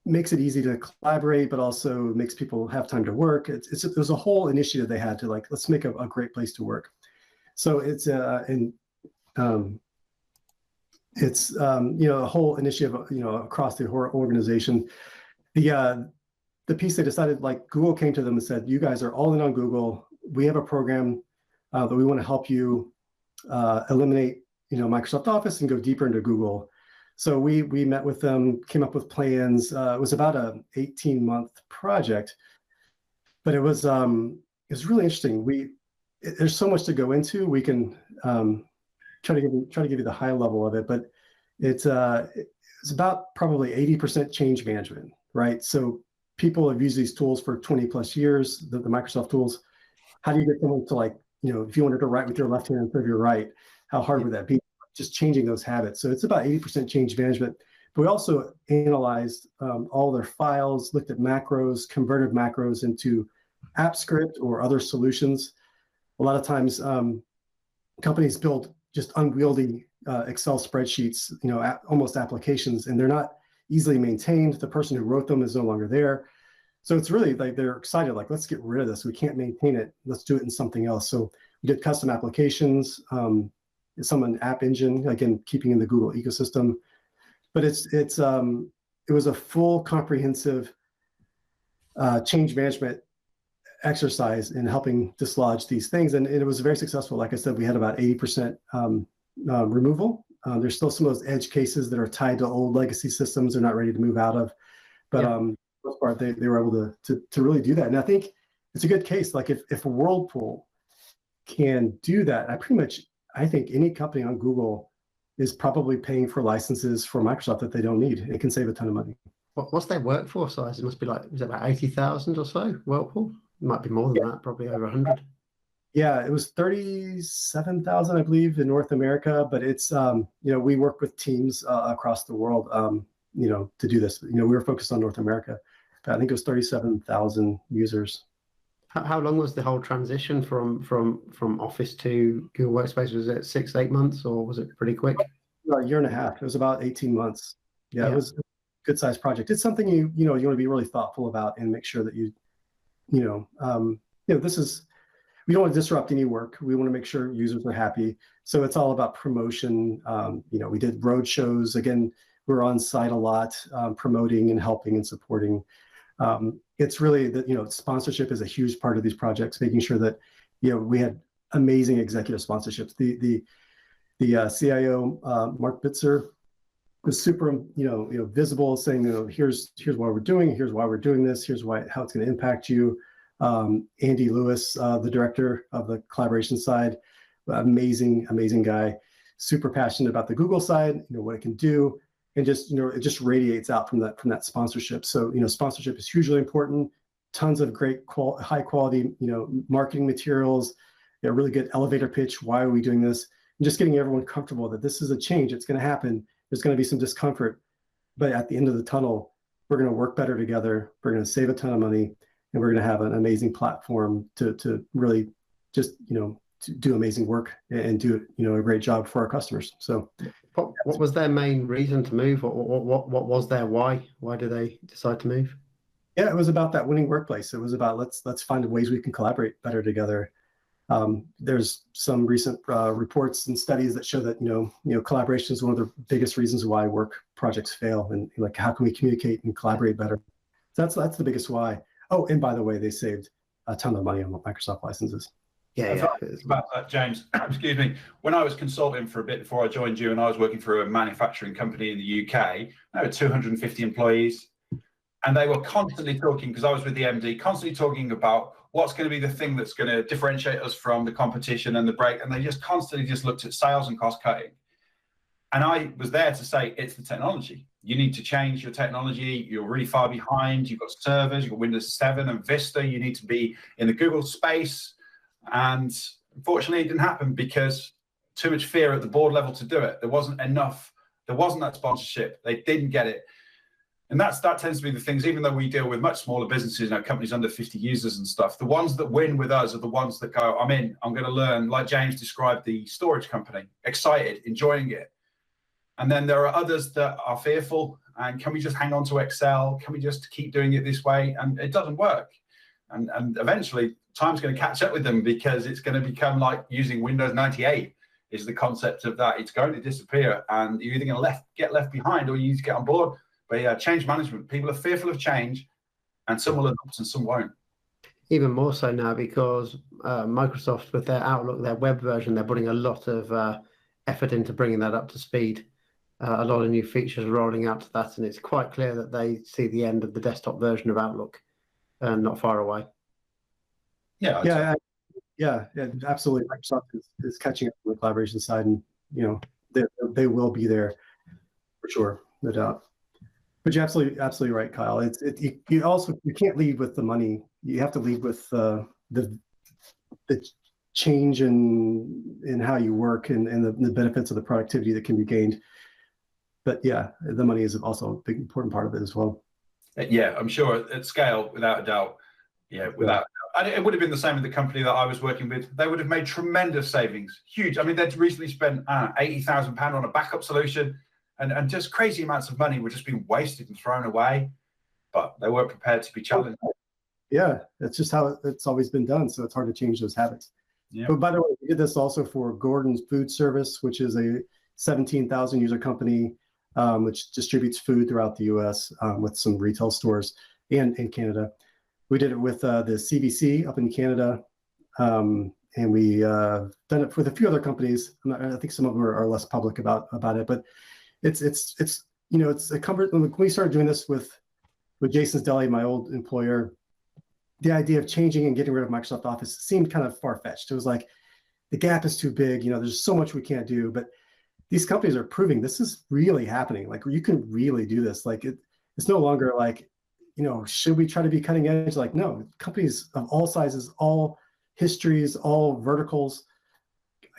makes it easy to collaborate, but also makes people have time to work. There's a whole initiative they had to like, let's make a great place to work. So it's a whole initiative across the whole organization. The piece they decided, like Google came to them and said, you guys are all in on Google. We have a program that we want to help you eliminate Microsoft Office and go deeper into Google. So we met with them, came up with plans. It was about an 18-month project, but it was really interesting. There's so much to go into. We can try to give you the high level of it, but it's about probably 80% change management, right? So people have used these tools for 20 plus years, the Microsoft tools. How do you get someone to if you wanted to write with your left hand instead of your right, how hard would that be? Just changing those habits. So it's about 80% change management. But we also analyzed all their files, looked at macros, converted macros into AppScript or other solutions. A lot of times companies build just unwieldy Excel spreadsheets, almost applications, and they're not easily maintained. The person who wrote them is no longer there. So it's really like they're excited, like, let's get rid of this. We can't maintain it. Let's do it in something else. So we did custom applications, some an app engine, again, keeping in the Google ecosystem. But it was a full comprehensive change management exercise in helping dislodge these things. And it was very successful. Like I said, we had about 80% removal. There's still some of those edge cases that are tied to old legacy systems they're not ready to move out of. But for the most part, they were able to really do that. And I think it's a good case. Like if Whirlpool can do that, I think any company on Google is probably paying for licenses for Microsoft that they don't need. It can save a ton of money. What's their workforce size? It must be is it about 80,000 or so, Whirlpool? It might be more than that, probably over 100. Yeah, it was 37,000, I believe, in North America. But it's, we work with teams across the world, to do this. We were focused on North America. I think it was 37,000 users. How long was the whole transition from Office to Google Workspace? Was it 6-8 months, or was it pretty quick? A year and a half. It was about 18 months. Yeah. It was good sized project. It's something you want to be really thoughtful about and make sure that this is, we don't want to disrupt any work. We want to make sure users are happy. So it's all about promotion. We did road shows. Again, we're on site a lot, promoting and helping and supporting. It's really that, sponsorship is a huge part of these projects, making sure that, we had amazing executive sponsorships. The CIO, Mark Bitzer, was super, visible, saying, here's why we're doing it, here's why we're doing this, here's how it's going to impact you. Andy Lewis, the director of the collaboration side, amazing guy, super passionate about the Google side, what it can do, and just, it just radiates out from that sponsorship. So, sponsorship is hugely important. Tons of great high quality, marketing materials, a really good elevator pitch. Why are we doing this? And just getting everyone comfortable that this is a change. It's going to happen. There's going to be some discomfort, but at the end of the tunnel, we're going to work better together. We're going to save a ton of money, and we're going to have an amazing platform to really just, to do amazing work and do, a great job for our customers. So what was their main reason to move? What was their why? Why did they decide to move? Yeah, it was about that winning workplace. It was about let's find ways we can collaborate better together. There's some recent reports and studies that show that collaboration is one of the biggest reasons why work projects fail, and like how can we communicate and collaborate better? So that's the biggest why. Oh, and by the way, they saved a ton of money on Microsoft licenses. Yeah. About that, James. Excuse me. When I was consulting for a bit before I joined you, and I was working for a manufacturing company in the UK, there were 250 employees. And they were constantly talking, because I was with the MD, constantly talking about what's going to be the thing that's going to differentiate us from the competition and the break. And they just constantly just looked at sales and cost cutting. And I was there to say, it's the technology. You need to change your technology. You're really far behind. You've got servers, you've got Windows 7 and Vista. You need to be in the Google space. And unfortunately, it didn't happen because too much fear at the board level to do it. There wasn't enough. There wasn't that sponsorship. They didn't get it. And that tends to be the things, even though we deal with much smaller businesses, companies under 50 users and stuff, the ones that win with us are the ones that go, I'm going to learn, like James described the storage company, excited, enjoying it. And then there are others that are fearful, and can we just hang on to Excel? Can we just keep doing it this way? And it doesn't work. And eventually time's going to catch up with them, because it's going to become like using Windows 98 is the concept of that. It's going to disappear, and you're either going to get left behind, or you need to get on board. But yeah, change management. People are fearful of change, and some will adopt and some won't. Even more so now, because Microsoft, with their Outlook, their web version, they're putting a lot of effort into bringing that up to speed. A lot of new features are rolling out to that, and it's quite clear that they see the end of the desktop version of Outlook not far away. Yeah, absolutely. Microsoft is catching up on the collaboration side, and they will be there for sure, no doubt. But you're absolutely right, Kyle. You can't lead with the money. You have to lead with the change in how you work and the benefits of the productivity that can be gained. But yeah, the money is also a big important part of it as well. Yeah, I'm sure at scale, without a doubt. Yeah, without. And it would have been the same with the company that I was working with. They would have made tremendous savings, huge. I mean, they'd recently spent £80,000 on a backup solution. And just crazy amounts of money were just being wasted and thrown away, but they weren't prepared to be challenged. Yeah, that's just how it's always been done. So it's hard to change those habits. Yeah. But by the way, we did this also for Gordon's Food Service, which is a 17,000 user company, which distributes food throughout the US with some retail stores and in Canada. We did it with the CBC up in Canada. And we done it with a few other companies. I think some of them are less public about it, but it's a comfort. When we started doing this with Jason's Deli, my old employer, the idea of changing and getting rid of Microsoft Office seemed kind of far-fetched. It was like, the gap is too big. There's so much we can't do. But these companies are proving this is really happening. Like, you can really do this. Like, it's no longer like, should we try to be cutting edge? Like, no, companies of all sizes, all histories, all verticals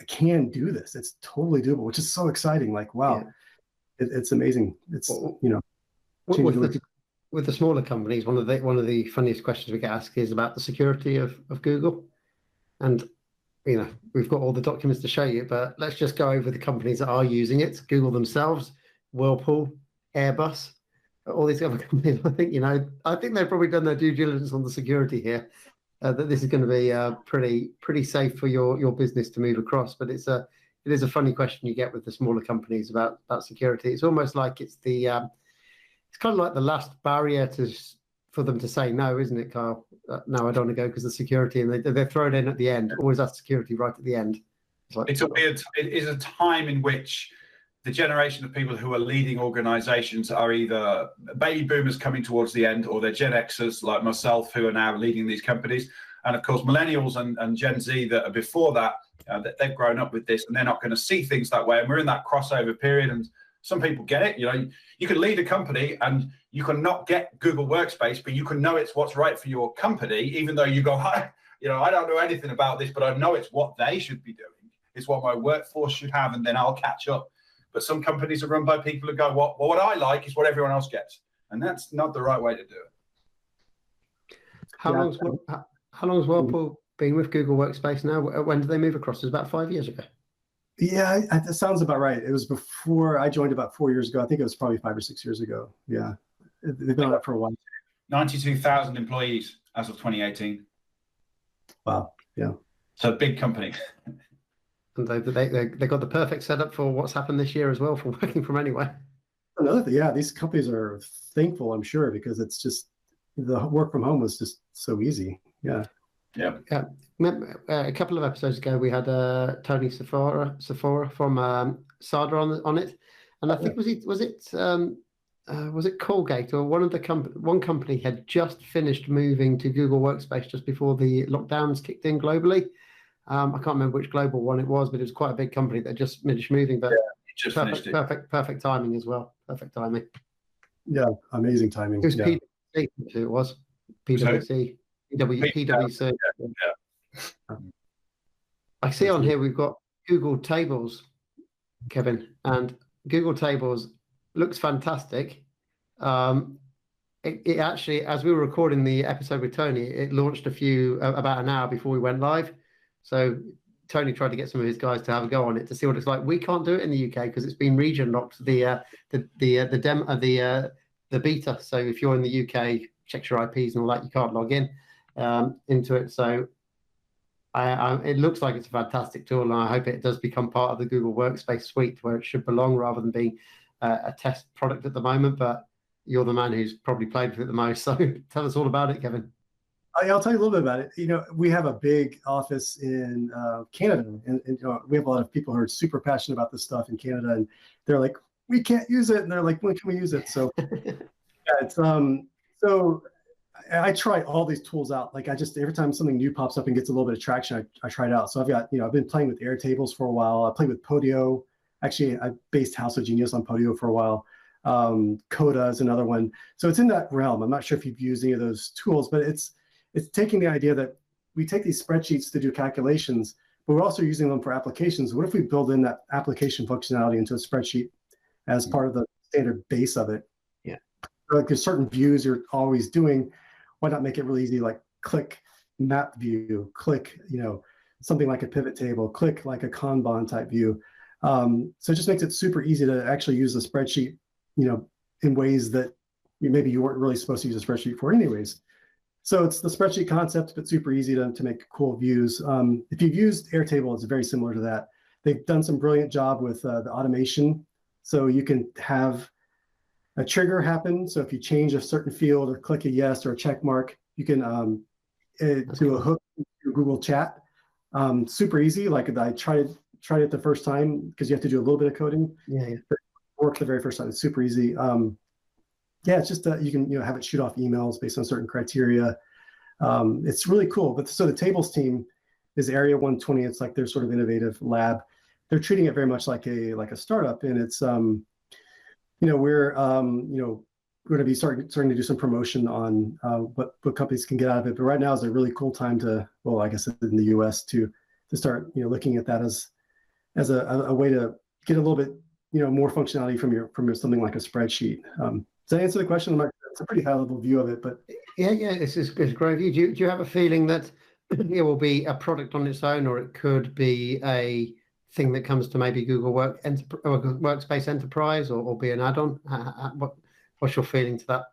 can do this. It's totally doable, which is so exciting. Like, wow. Yeah. It's amazing. It's with the smaller companies, one of the funniest questions we get asked is about the security of Google. And we've got all the documents to show you, but let's just go over the companies that are using it. Google themselves, Whirlpool, Airbus, all these other companies, I think they've probably done their due diligence on the security here. That this is going to be pretty safe for your business to move across. But it is a funny question you get with the smaller companies about security. It's almost like it's kind of like the last barrier for them to say no, isn't it, Kyle? No, I don't want to go because of security, and they're thrown in at the end. Always ask security right at the end. It is a time in which the generation of people who are leading organizations are either baby boomers coming towards the end, or they're Gen Xers like myself who are now leading these companies. And of course, millennials and Gen Z that are before that, they've grown up with this and they're not going to see things that way. And we're in that crossover period, and some people get it. You can lead a company and you can not get Google Workspace, but you can know it's what's right for your company, even though you go, I don't know anything about this, but I know it's what they should be doing. It's what my workforce should have, and then I'll catch up. But some companies are run by people who go, well, what I like is what everyone else gets. And that's not the right way to do it. How long's Whirlpool been with Google Workspace now? When did they move across? It was about 5 years ago. Yeah, that sounds about right. It was before I joined, about 4 years ago. I think it was probably 5 or 6 years ago. Yeah, they've been on it for a while. 92,000 employees as of 2018. Wow, yeah. So a big company. And they got the perfect setup for what's happened this year as well, for working from anywhere. Another thing, yeah, these companies are thankful, I'm sure, because it's just the work from home was just so easy. Yeah. Yeah. A couple of episodes ago, we had Tony Sephora from SADA on it, and I think was it Colgate or one company had just finished moving to Google Workspace just before the lockdowns kicked in globally. I can't remember which global one it was, but it was quite a big company that just finished moving. But just perfect timing as well. Perfect timing. Yeah, amazing timing. It was PwC. It was PwC. PwC. Yeah. I see on here we've got Google Tables, Kevin, and Google Tables looks fantastic. It actually, as we were recording the episode with Tony, it launched about an hour before we went live. So Tony tried to get some of his guys to have a go on it to see what it's like. We can't do it in the UK because it's been region locked, the beta. So if you're in the UK, checks your IPs and all that, you can't log in into it. So it looks like it's a fantastic tool, and I hope it does become part of the Google Workspace suite where it should belong, rather than being a test product at the moment. But you're the man who's probably played with it the most, so tell us all about it, Kevin. I'll tell you a little bit about it. We have a big office in Canada, and we have a lot of people who are super passionate about this stuff in Canada, and they're like, we can't use it, and they're like, when can we use it? So yeah, it's so I try all these tools out. Like every time something new pops up and gets a little bit of traction, I try it out. So I've been playing with Airtables for a while. I played with Podio. Actually, I based House of Genius on Podio for a while. Coda is another one. So it's in that realm. I'm not sure if you've used any of those tools, but it's taking the idea that we take these spreadsheets to do calculations, but we're also using them for applications. What if we build in that application functionality into a spreadsheet as part of the standard base of it? Yeah. Like there's certain views you're always doing. Why not make it really easy? Like click map view, click, something like a pivot table, click like a Kanban type view. So it just makes it super easy to actually use the spreadsheet, in ways that maybe you weren't really supposed to use a spreadsheet for anyways. So it's the spreadsheet concept, but super easy to make cool views. If you've used Airtable, it's very similar to that. They've done some brilliant job with the automation. So you can have a trigger happen. So if you change a certain field or click a yes or a check mark, you can do a hook to Google Chat. Super easy. Like I tried it the first time because you have to do a little bit of coding. Yeah. But it worked the very first time. It's super easy. It's just you can have it shoot off emails based on certain criteria. It's really cool. But so the tables team is Area 120. It's like their sort of innovative lab. They're treating it very much like a startup, and it's we're going to be starting to do some promotion on what companies can get out of it. But right now is a really cool time to, well, I guess in the US to start looking at that as a way to get a little bit more functionality from something like a spreadsheet. Does that answer the question? It's a pretty high level view of it, but yeah, it's a great view. Do you have a feeling that it will be a product on its own, or it could be a thing that comes to maybe Google Workspace Enterprise, or be an add-on? what's your feeling to that?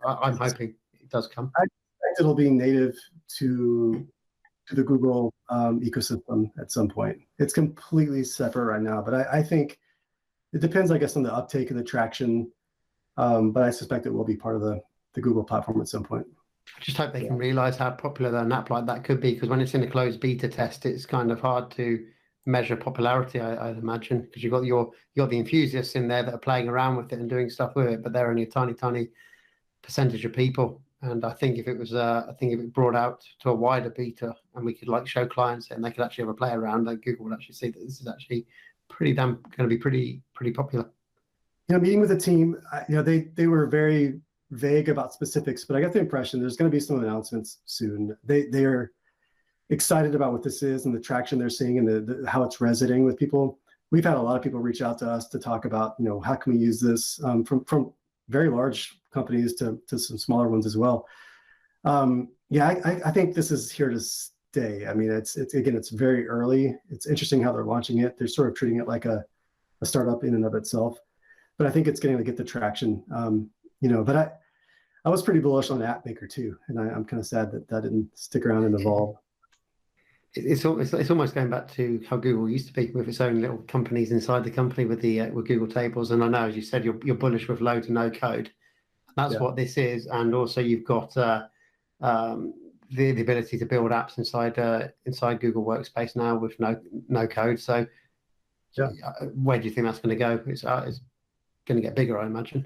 I'm hoping it does come. I expect it'll be native to the Google ecosystem at some point. It's completely separate right now, but I think it depends, I guess, on the uptake and the traction. But I suspect it will be part of the Google platform at some point. I just hope they can realize how popular an app like that could be, because when it's in a closed beta test, it's kind of hard to measure popularity, I'd imagine, because you've got the enthusiasts in there that are playing around with it and doing stuff with it, but they're only a tiny percentage of people. And I think if it brought out to a wider beta and we could like show clients it and they could actually have a play around, like Google would actually see that this is actually going to be pretty popular. Meeting with the team, they were very vague about specifics, but I got the impression there's going to be some announcements soon. They are excited about what this is and the traction they're seeing and how it's resonating with people. We've had a lot of people reach out to us to talk about, how can we use this, from very large companies to some smaller ones as well. I think this is here to stay. I mean, it's very early. It's interesting how they're launching it. They're sort of treating it like a startup in and of itself, but I think it's going to get the traction. But I was pretty bullish on App Maker too, and I'm kind of sad that didn't stick around and evolve. It's almost going back to how Google used to be, with its own little companies inside the company with Google Tables. And I know, as you said, you're bullish with low to no code. That's what this is, and also you've got the ability to build apps inside Google Workspace now with no code. So, where do you think that's going to go? It's going to get bigger, I imagine.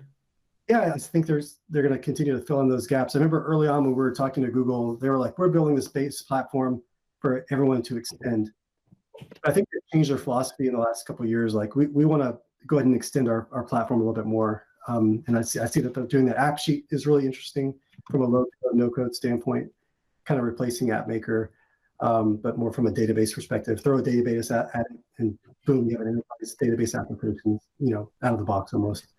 Yeah, I think they're going to continue to fill in those gaps. I remember early on when we were talking to Google, they were like, "We're building this base platform for everyone to extend." I think they've changed their philosophy in the last couple of years. Like we want to go ahead and extend our platform a little bit more. And I see that they're doing that. App Sheet is really interesting from a low code, no code standpoint, kind of replacing App Maker, but more from a database perspective. Throw a database at it, and boom, you have an enterprise database application, out of the box almost.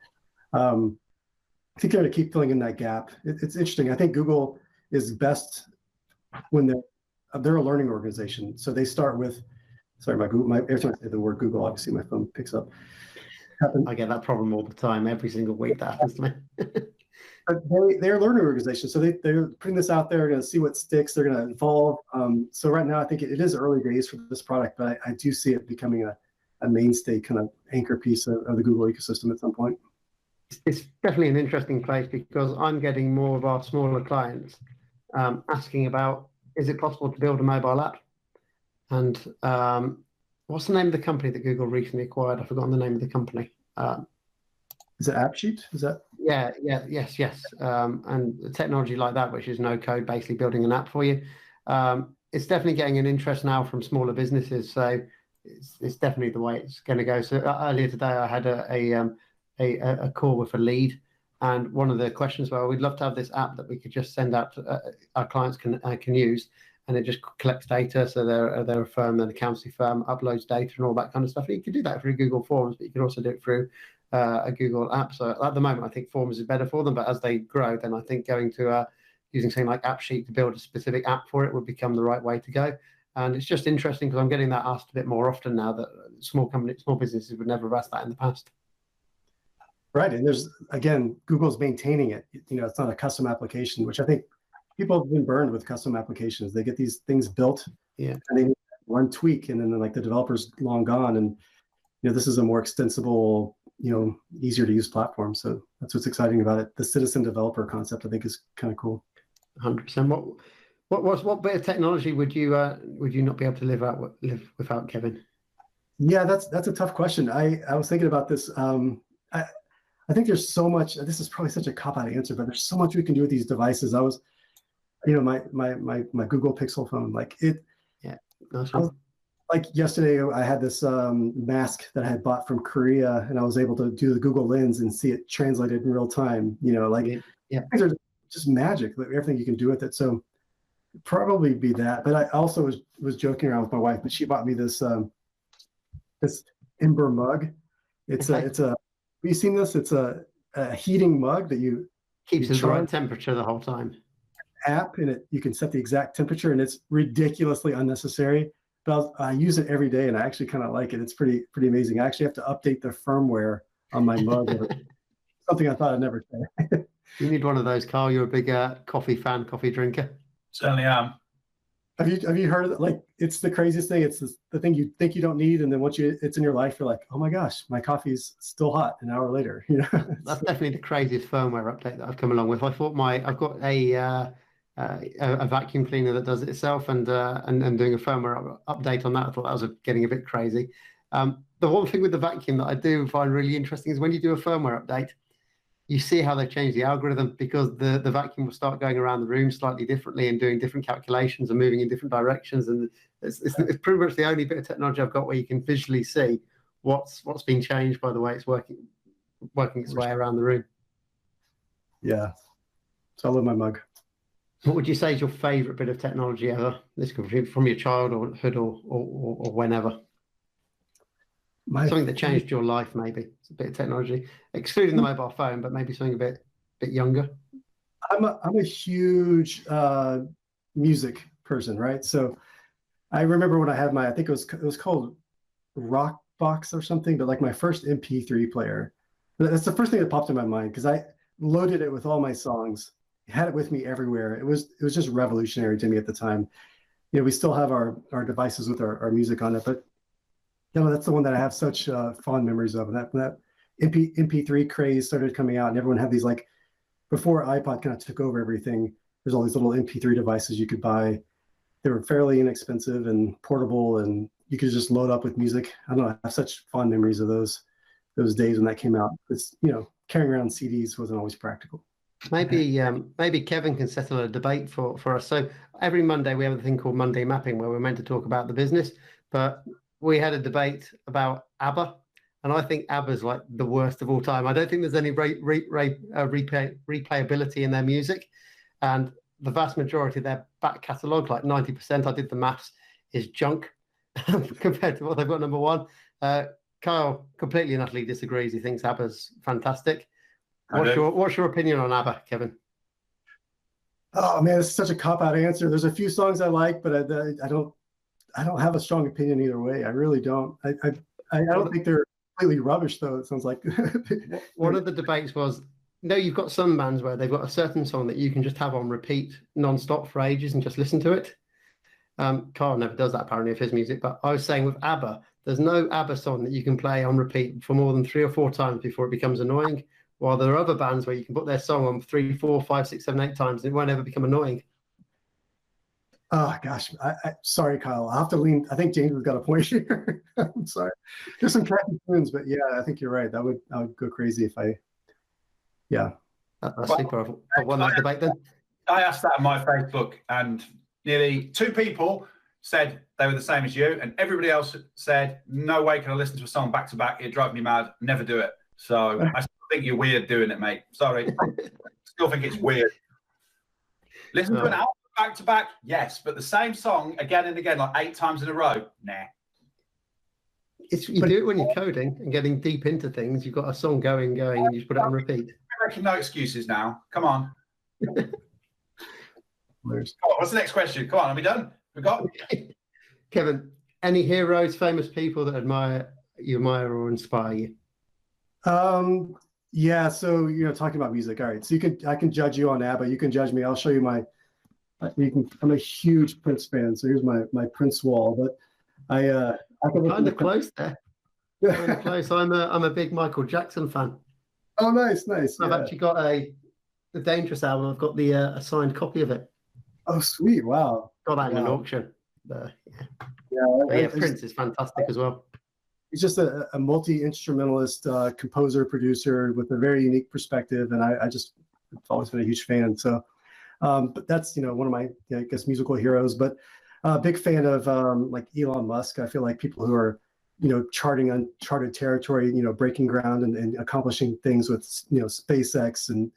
I think they're going to keep filling in that gap. It's interesting. I think Google is best when they're a learning organization. So they start with, sorry, every time I say the word Google, obviously my phone picks up. I get that problem all the time. Every single week that happens to me. But they're a learning organization. So they're putting this out there, going to see what sticks. They're going to evolve. So right now, I think it is early days for this product, but I do see it becoming a mainstay kind of anchor piece of the Google ecosystem at some point. It's definitely an interesting place, because I'm getting more of our smaller clients asking about, is it possible to build a mobile app? And what's the name of the company that Google recently acquired? I've forgotten the name of the company. Is it App Sheet? Is that? Yes. And the technology like that, which is no code, basically building an app for you. It's definitely getting an interest now from smaller businesses. So it's definitely the way it's going to go. So earlier today, I had a call with a lead, and one of the questions was, we'd love to have this app that we could just send out to, our clients can use, and it just collects data. So they're a firm, an accountancy firm, uploads data and all that kind of stuff. You could do that through Google Forms, but you can also do it through a Google app. So at the moment, I think Forms is better for them, but as they grow, then I think going to using something like App Sheet to build a specific app for it would become the right way to go. And it's just interesting because I'm getting that asked a bit more often now, that small businesses would never have asked that in the past. Right, and again, Google's maintaining it. It's not a custom application, which I think people have been burned with custom applications. They get these things built, and they need one tweak, and then the developer's long gone. And this is a more extensible, easier to use platform. So that's what's exciting about it. The citizen developer concept, I think, is kind of cool. 100%. What bit of technology would you not be able to live without, Kevin? Yeah, that's a tough question. I was thinking about this. I think there's so much. This is probably such a cop-out answer, but there's so much we can do with these devices. I was, my Google Pixel phone, yesterday I had this mask that I had bought from Korea, and I was able to do the Google Lens and see it translated in real time. These are just magic. Everything you can do with it. So probably be that. But I also was joking around with my wife, but she bought me this Ember Mug. It's a. Have you seen this? It's a heating mug that keeps the right temperature the whole time. App, and you can set the exact temperature, and it's ridiculously unnecessary. But I use it every day, and I actually kind of like it. It's pretty amazing. I actually have to update the firmware on my mug. something I thought I'd never say. You need one of those, Carl. You're a big coffee drinker. Certainly am. Have you heard of it? Like, it's the craziest thing. It's the thing you think you don't need, and then once it's in your life, you're like, oh my gosh, my coffee's still hot an hour later. You know, That's definitely the craziest firmware update that I've come along with. I thought I've got a vacuum cleaner that does it itself, and doing a firmware update on that. I thought that was getting a bit crazy. The one thing with the vacuum that I do find really interesting is when you do a firmware update, you see how they change the algorithm, because the vacuum will start going around the room slightly differently and doing different calculations and moving in different directions. And it's pretty much the only bit of technology I've got where you can visually see what's been changed by the way it's working its way around the room. Yeah. So I love my mug. What would you say is your favorite bit of technology ever? This could be from your childhood or whenever. Something that changed your life, maybe. It's a bit of technology, excluding the mobile phone, but maybe something a bit younger. I'm a huge music person, right? So I remember when I had I think it was called Rock Box or something, but like my first MP3 player. That's the first thing that popped in my mind, because I loaded it with all my songs, had it with me everywhere. It was just revolutionary to me at the time. You know, we still have our devices with our music on it, but you know, that's the one that I have such fond memories of. And that MP3 craze started coming out, and everyone had these, like, before iPod kind of took over everything, there's all these little MP3 devices you could buy. They were fairly inexpensive and portable, and you could just load up with music. I don't know, I have such fond memories of those days when that came out. It's, you know, carrying around CDs wasn't always practical. Maybe Kevin can settle a debate for us. So every Monday we have a thing called Monday Mapping, where we're meant to talk about the business, but we had a debate about Abba, and I think Abba's like the worst of all time. I don't think there's any replayability in their music, and the vast majority of their back catalogue, like 90%, I did the maths, is junk compared to what they've got number one. Kyle completely and utterly disagrees. He thinks Abba's fantastic. What's your opinion on Abba, Kevin? Oh man, it's such a cop-out answer. There's a few songs I like, but I don't have a strong opinion either way. I really don't. I don't think they're completely rubbish, though. It sounds like one of the debates was, you've got some bands where they've got a certain song that you can just have on repeat non-stop for ages and just listen to it. Carl never does that apparently with his music, but I was saying with Abba, there's no Abba song that you can play on repeat for more than 3 or 4 times before it becomes annoying. While there are other bands where you can put their song on 3, 4, 5, 6, 7, 8 times and it won't ever become annoying. Oh gosh, sorry, Kyle. I'll have to lean. I think James has got a point here. I'm sorry. There's some catchy tunes, but yeah, I think you're right. I would go crazy if I. Yeah. That's super. I won that debate then. I asked that on my Facebook, and nearly 2 people said they were the same as you, and everybody else said, "No way can I listen to a song back to back. It drives me mad. Never do it." So I still think you're weird doing it, mate. Sorry. Still think it's weird. Listen to an album back to back, yes, but the same song again and again, like 8 times in a row, nah. You do it when you're coding and getting deep into things. You've got a song going, and you just put it on repeat. I reckon no excuses now. Come on. What's the next question? Come on, are we done? We got Kevin, any heroes, famous people that you admire or inspire you? Yeah, so talking about music. All right, so I can judge you on Abba. You can judge me. I'll show you my. I'm a huge Prince fan, so here's my Prince wall. But I can kind of close there. Kind of close. I'm a big Michael Jackson fan. Oh, nice. I've actually got the Dangerous album. I've got the signed copy of it. Oh, sweet! Wow. Got that in an auction. Prince is fantastic as well. He's just a multi-instrumentalist, composer, producer with a very unique perspective, and I've always been a huge fan. So, but that's one of my musical heroes. But big fan of like Elon Musk. I feel like people who are charting uncharted territory, breaking ground and accomplishing things with SpaceX and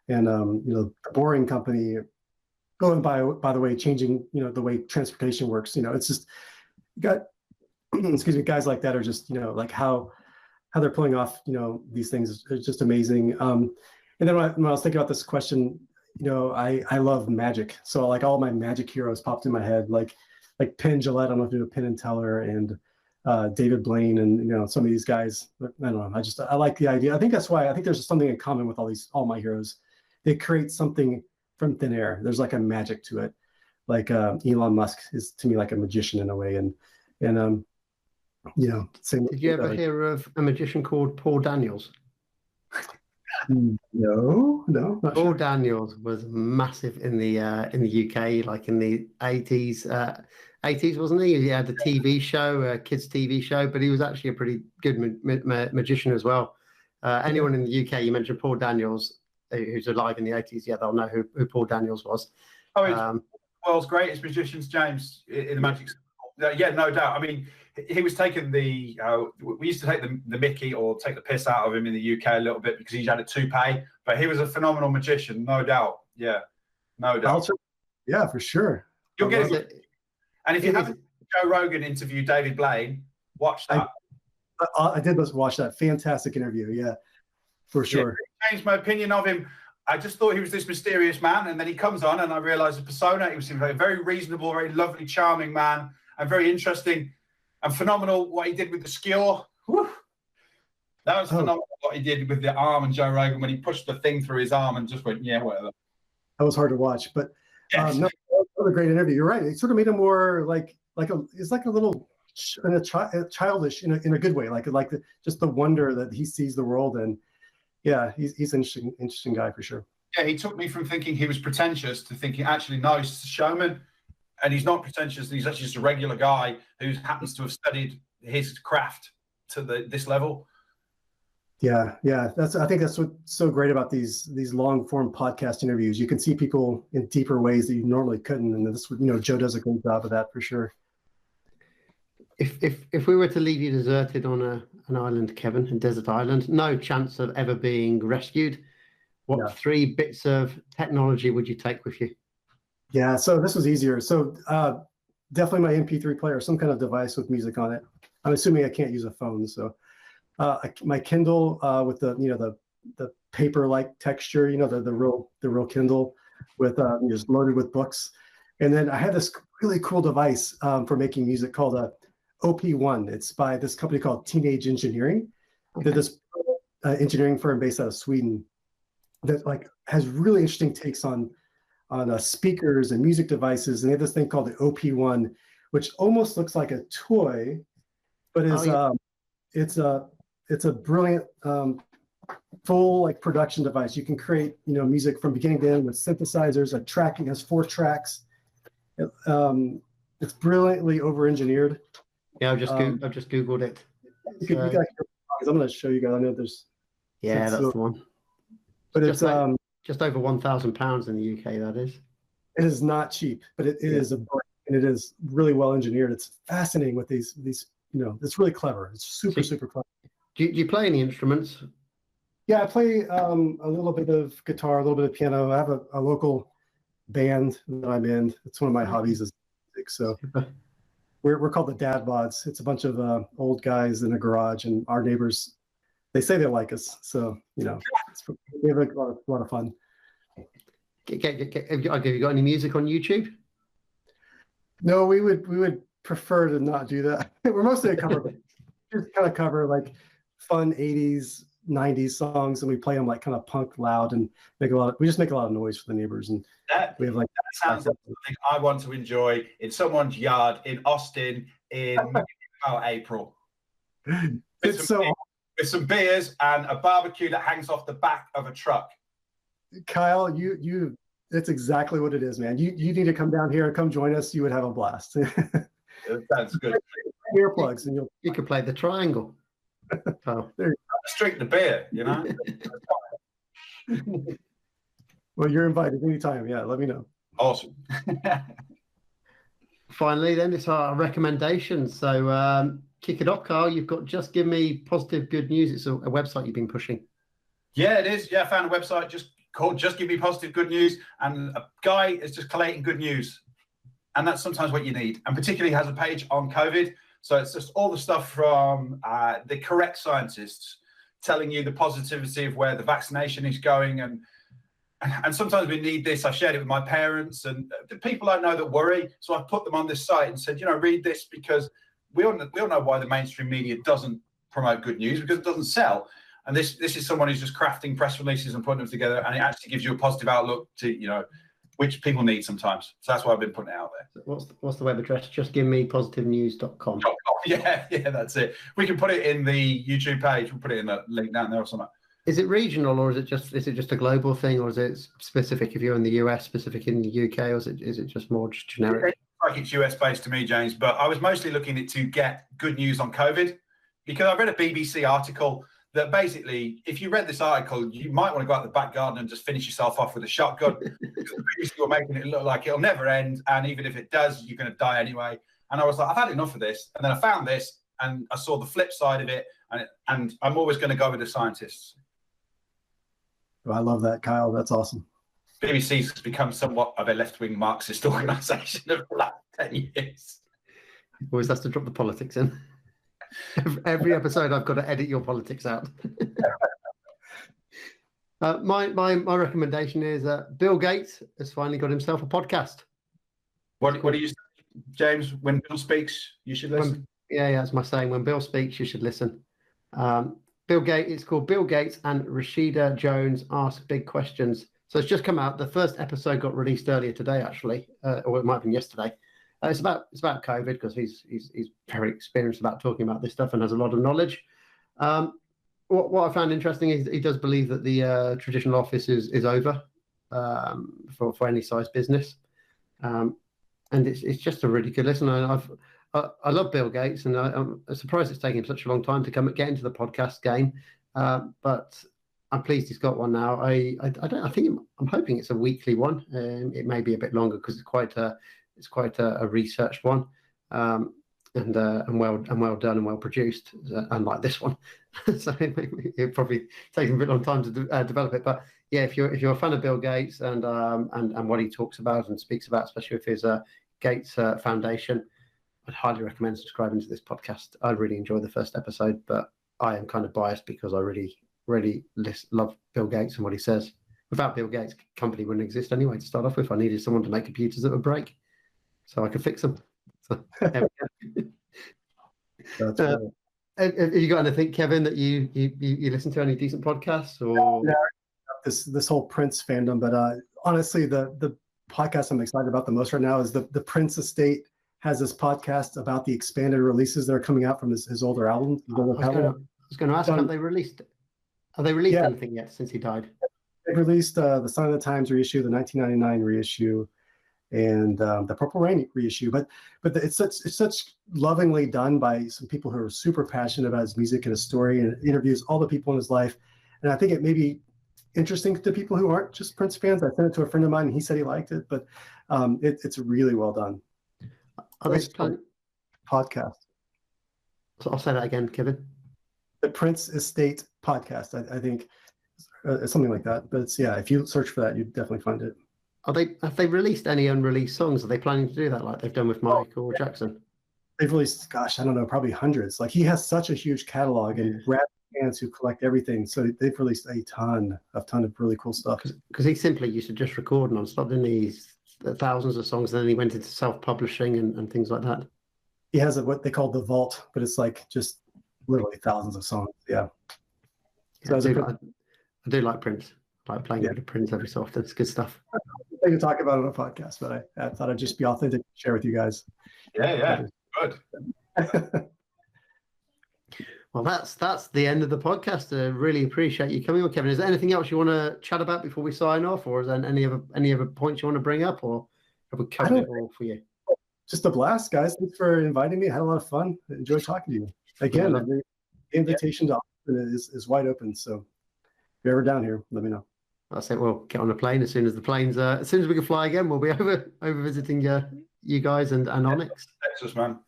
the Boring Company, going by the way, changing the way transportation works. It's just got. Excuse me, guys like that are just like how they're pulling off these things is just amazing. And then when I was thinking about this question, I love magic, so like all my magic heroes popped in my head, like Penn Jillette. I don't know if you know Penn and Teller, and David Blaine and some of these guys. I don't know. I like the idea. I think that's why I think there's something in common with all my heroes. They create something from thin air. There's like a magic to it. Like Elon Musk is to me like a magician in a way, and same. Did you ever hear of a magician called Paul Daniels? No. Paul Daniels was massive in the UK, like in the 80s. 80s, wasn't he? He had a TV show, a kids' TV show, but he was actually a pretty good magician as well. Anyone in the UK, you mentioned Paul Daniels, who's alive in the 80s, yeah, they'll know who Paul Daniels was. Oh, world's greatest magicians, James, in the magic. Yeah, no doubt. I mean, he was taking we used to take the mickey or take the piss out of him in the UK a little bit because he had a toupee, but he was a phenomenal magician, no doubt. Yeah, no doubt. Yeah, for sure. You'll get it. And if you haven't Joe Rogan interview David Blaine, watch that. I did watch that. Fantastic interview. Yeah, for sure. It changed my opinion of him. I just thought he was this mysterious man, and then he comes on, and I realized the persona. He was a very reasonable, very lovely, charming man, and very interesting and phenomenal what he did with the skewer. Whew. That was phenomenal what he did with the arm and Joe Rogan when he pushed the thing through his arm and just went, yeah, whatever. That was hard to watch, but yes. No, that was a great interview. You're right. It sort of made him more it's like a little childish in a good way, just the wonder that he sees the world, and yeah, he's an interesting guy for sure. Yeah, he took me from thinking he was pretentious to thinking actually no, he's a showman, and he's not pretentious. He's actually just a regular guy who happens to have studied his craft to this level. Yeah. I think that's what's so great about these long form podcast interviews. You can see people in deeper ways that you normally couldn't, and this, Joe does a great job of that for sure. If we were to leave you deserted on an island, Kevin, a desert island, no chance of ever being rescued, what 3 bits of technology would you take with you? Yeah, so this was easier. So definitely my MP3 player, some kind of device with music on it. I'm assuming I can't use a phone, so my Kindle with the paper-like texture, the real Kindle with just loaded with books, and then I have this really cool device for making music called a OP1. It's by this company called Teenage Engineering. They're this engineering firm based out of Sweden that has really interesting takes on speakers and music devices. And they have this thing called the OP1, which almost looks like a toy, but it's a brilliant full production device. You can create music from beginning to end with synthesizers. Tracking has 4 tracks. It's brilliantly over-engineered. Yeah, I've just Googled it. I'm going to show you guys. I know there's. Yeah, that's the one. But it's just over £1,000 in the UK. That is. It is not cheap, but it is and it is really well engineered. It's fascinating with these. It's really clever. It's super clever. Do you play any instruments? Yeah, I play a little bit of guitar, a little bit of piano. I have a local band that I'm in. It's one of my hobbies is music. So. We're called the Dad Bods. It's a bunch of old guys in a garage, and our neighbors, they say they like us. So, we have a lot of fun. Have you got any music on YouTube? No, we would prefer to not do that. We're mostly a cover, just kind of cover fun 80s, 90s songs, and we play them kind of punk loud and we just make a lot of noise for the neighbors. And we have that sounds like something I want to enjoy in someone's yard in Austin in April. With some beers and a barbecue that hangs off the back of a truck. Kyle, that's exactly what it is, man. You need to come down here and come join us. You would have a blast. That's good. Earplugs, and you could play the triangle. Oh. Let's drink the beer, Well, you're invited anytime. Yeah, let me know. Awesome. Finally, then it's our recommendation. So kick it off, Carl. You've got Just Give Me Positive Good News. It's a website you've been pushing. Yeah, it is. Yeah, I found a website called Just Give Me Positive Good News, and a guy is just collating good news, and that's sometimes what you need. And particularly has a page on COVID. So it's just all the stuff from the correct scientists telling you the positivity of where the vaccination is going. And sometimes we need this. I shared it with my parents and the people I know that worry. So I put them on this site and said, read this because we all know why the mainstream media doesn't promote good news, because it doesn't sell. And this is someone who's just crafting press releases and putting them together, and it actually gives you a positive outlook to, which people need sometimes. So that's why I've been putting it out there. What's the web address? Just give me positivenews.com. Yeah, that's it. We can put it in the YouTube page. We'll put it in the link down there or something. Is it regional, or is it just a global thing, or is it specific if you're in the US, specific in the UK, or is it just more just generic? It's like it's US based to me, James, but I was mostly looking to get good news on COVID, because I read a BBC article that basically, if you read this article, you might want to go out the back garden and just finish yourself off with a shotgun. Because you're making it look like it'll never end, and even if it does, you're going to die anyway. And I was like, I've had enough of this. And then I found this, and I saw the flip side of it, and I'm always going to go with the scientists. I love that, Kyle. That's awesome. BBC's become somewhat of a left-wing Marxist organisation over the last 10 years. Always has to drop the politics in. Every episode, I've got to edit your politics out. My recommendation is Bill Gates has finally got himself a podcast. What do you say, James? When Bill speaks, you should listen. Yeah, that's my saying. When Bill speaks, you should listen. Bill Gates. It's called Bill Gates and Rashida Jones Ask Big Questions. So it's just come out. The first episode got released earlier today, actually, or it might have been yesterday. It's about COVID, because he's very experienced about talking about this stuff and has a lot of knowledge. What I found interesting is he does believe that the traditional office is over for any size business, and it's just a really good listen. I love Bill Gates, and I'm surprised it's taken him such a long time to get into the podcast game, but I'm pleased he's got one now. I'm hoping it's a weekly one. It may be a bit longer because it's quite a researched one, and well done and well produced, unlike this one. So it probably takes a bit long time to develop it. But yeah, if you're a fan of Bill Gates and what he talks about and speaks about, especially with his Gates Foundation, I'd highly recommend subscribing to this podcast. I really enjoyed the first episode, but I am kind of biased because I really love Bill Gates and what he says. Without Bill Gates, company wouldn't exist anyway. To start off with, I needed someone to make computers that would break, so I could fix them. So, have you got anything, Kevin, that you listen to, any decent podcasts? Or this whole Prince fandom, but honestly, the podcast I'm excited about the most right now is the Prince estate has this podcast about the expanded releases that are coming out from his older albums. I was going to ask, have they released anything yet since he died? They've released the Sign of the Times reissue, the 1999 reissue, and the Purple Rain reissue. But it's such lovingly done by some people who are super passionate about his music and his story, and interviews all the people in his life. And I think it may be interesting to people who aren't just Prince fans. I sent it to a friend of mine, and he said he liked it. But it's really well done. Are they podcast? So I'll say that again, Kevin. The Prince Estate podcast. I think something like that. But if you search for that, you'd definitely find it. Have they released any unreleased songs? Are they planning to do that like they've done with Michael Jackson? They've released, gosh, I don't know, probably hundreds. Like, he has such a huge catalog, and rap fans who collect everything. So they've released a ton of really cool stuff. Because he simply used to just record non-stop, didn't he? Thousands of songs, and then he went into self-publishing and things like that. He has what they call the vault, but it's like just literally thousands of songs. Yeah. So I do like Prince. I like playing with Prince every so often. It's good stuff. I can talk about it on a podcast, but I thought I'd just be authentic and share with you guys. Yeah, good. Well, that's the end of the podcast. I really appreciate you coming on, Kevin. Is there anything else you want to chat about before we sign off, or is there any other points you want to bring up, or have we covered it all for you? Just a blast, guys. Thanks for inviting me. I had a lot of fun. I enjoyed talking to you. Again, the invitation to Austin is wide open. So if you're ever down here, let me know. I say, well, get on a plane as soon as we can fly again. We'll be over visiting you guys and Onix. Texas, man.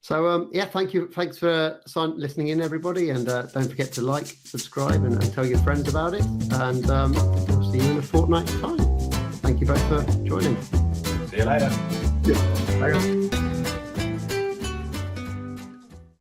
So thank you. Thanks for listening in, everybody, and don't forget to like, subscribe, and tell your friends about it. And we'll see you in a fortnight's time. Thank you both for joining. See you later. Yeah. Bye.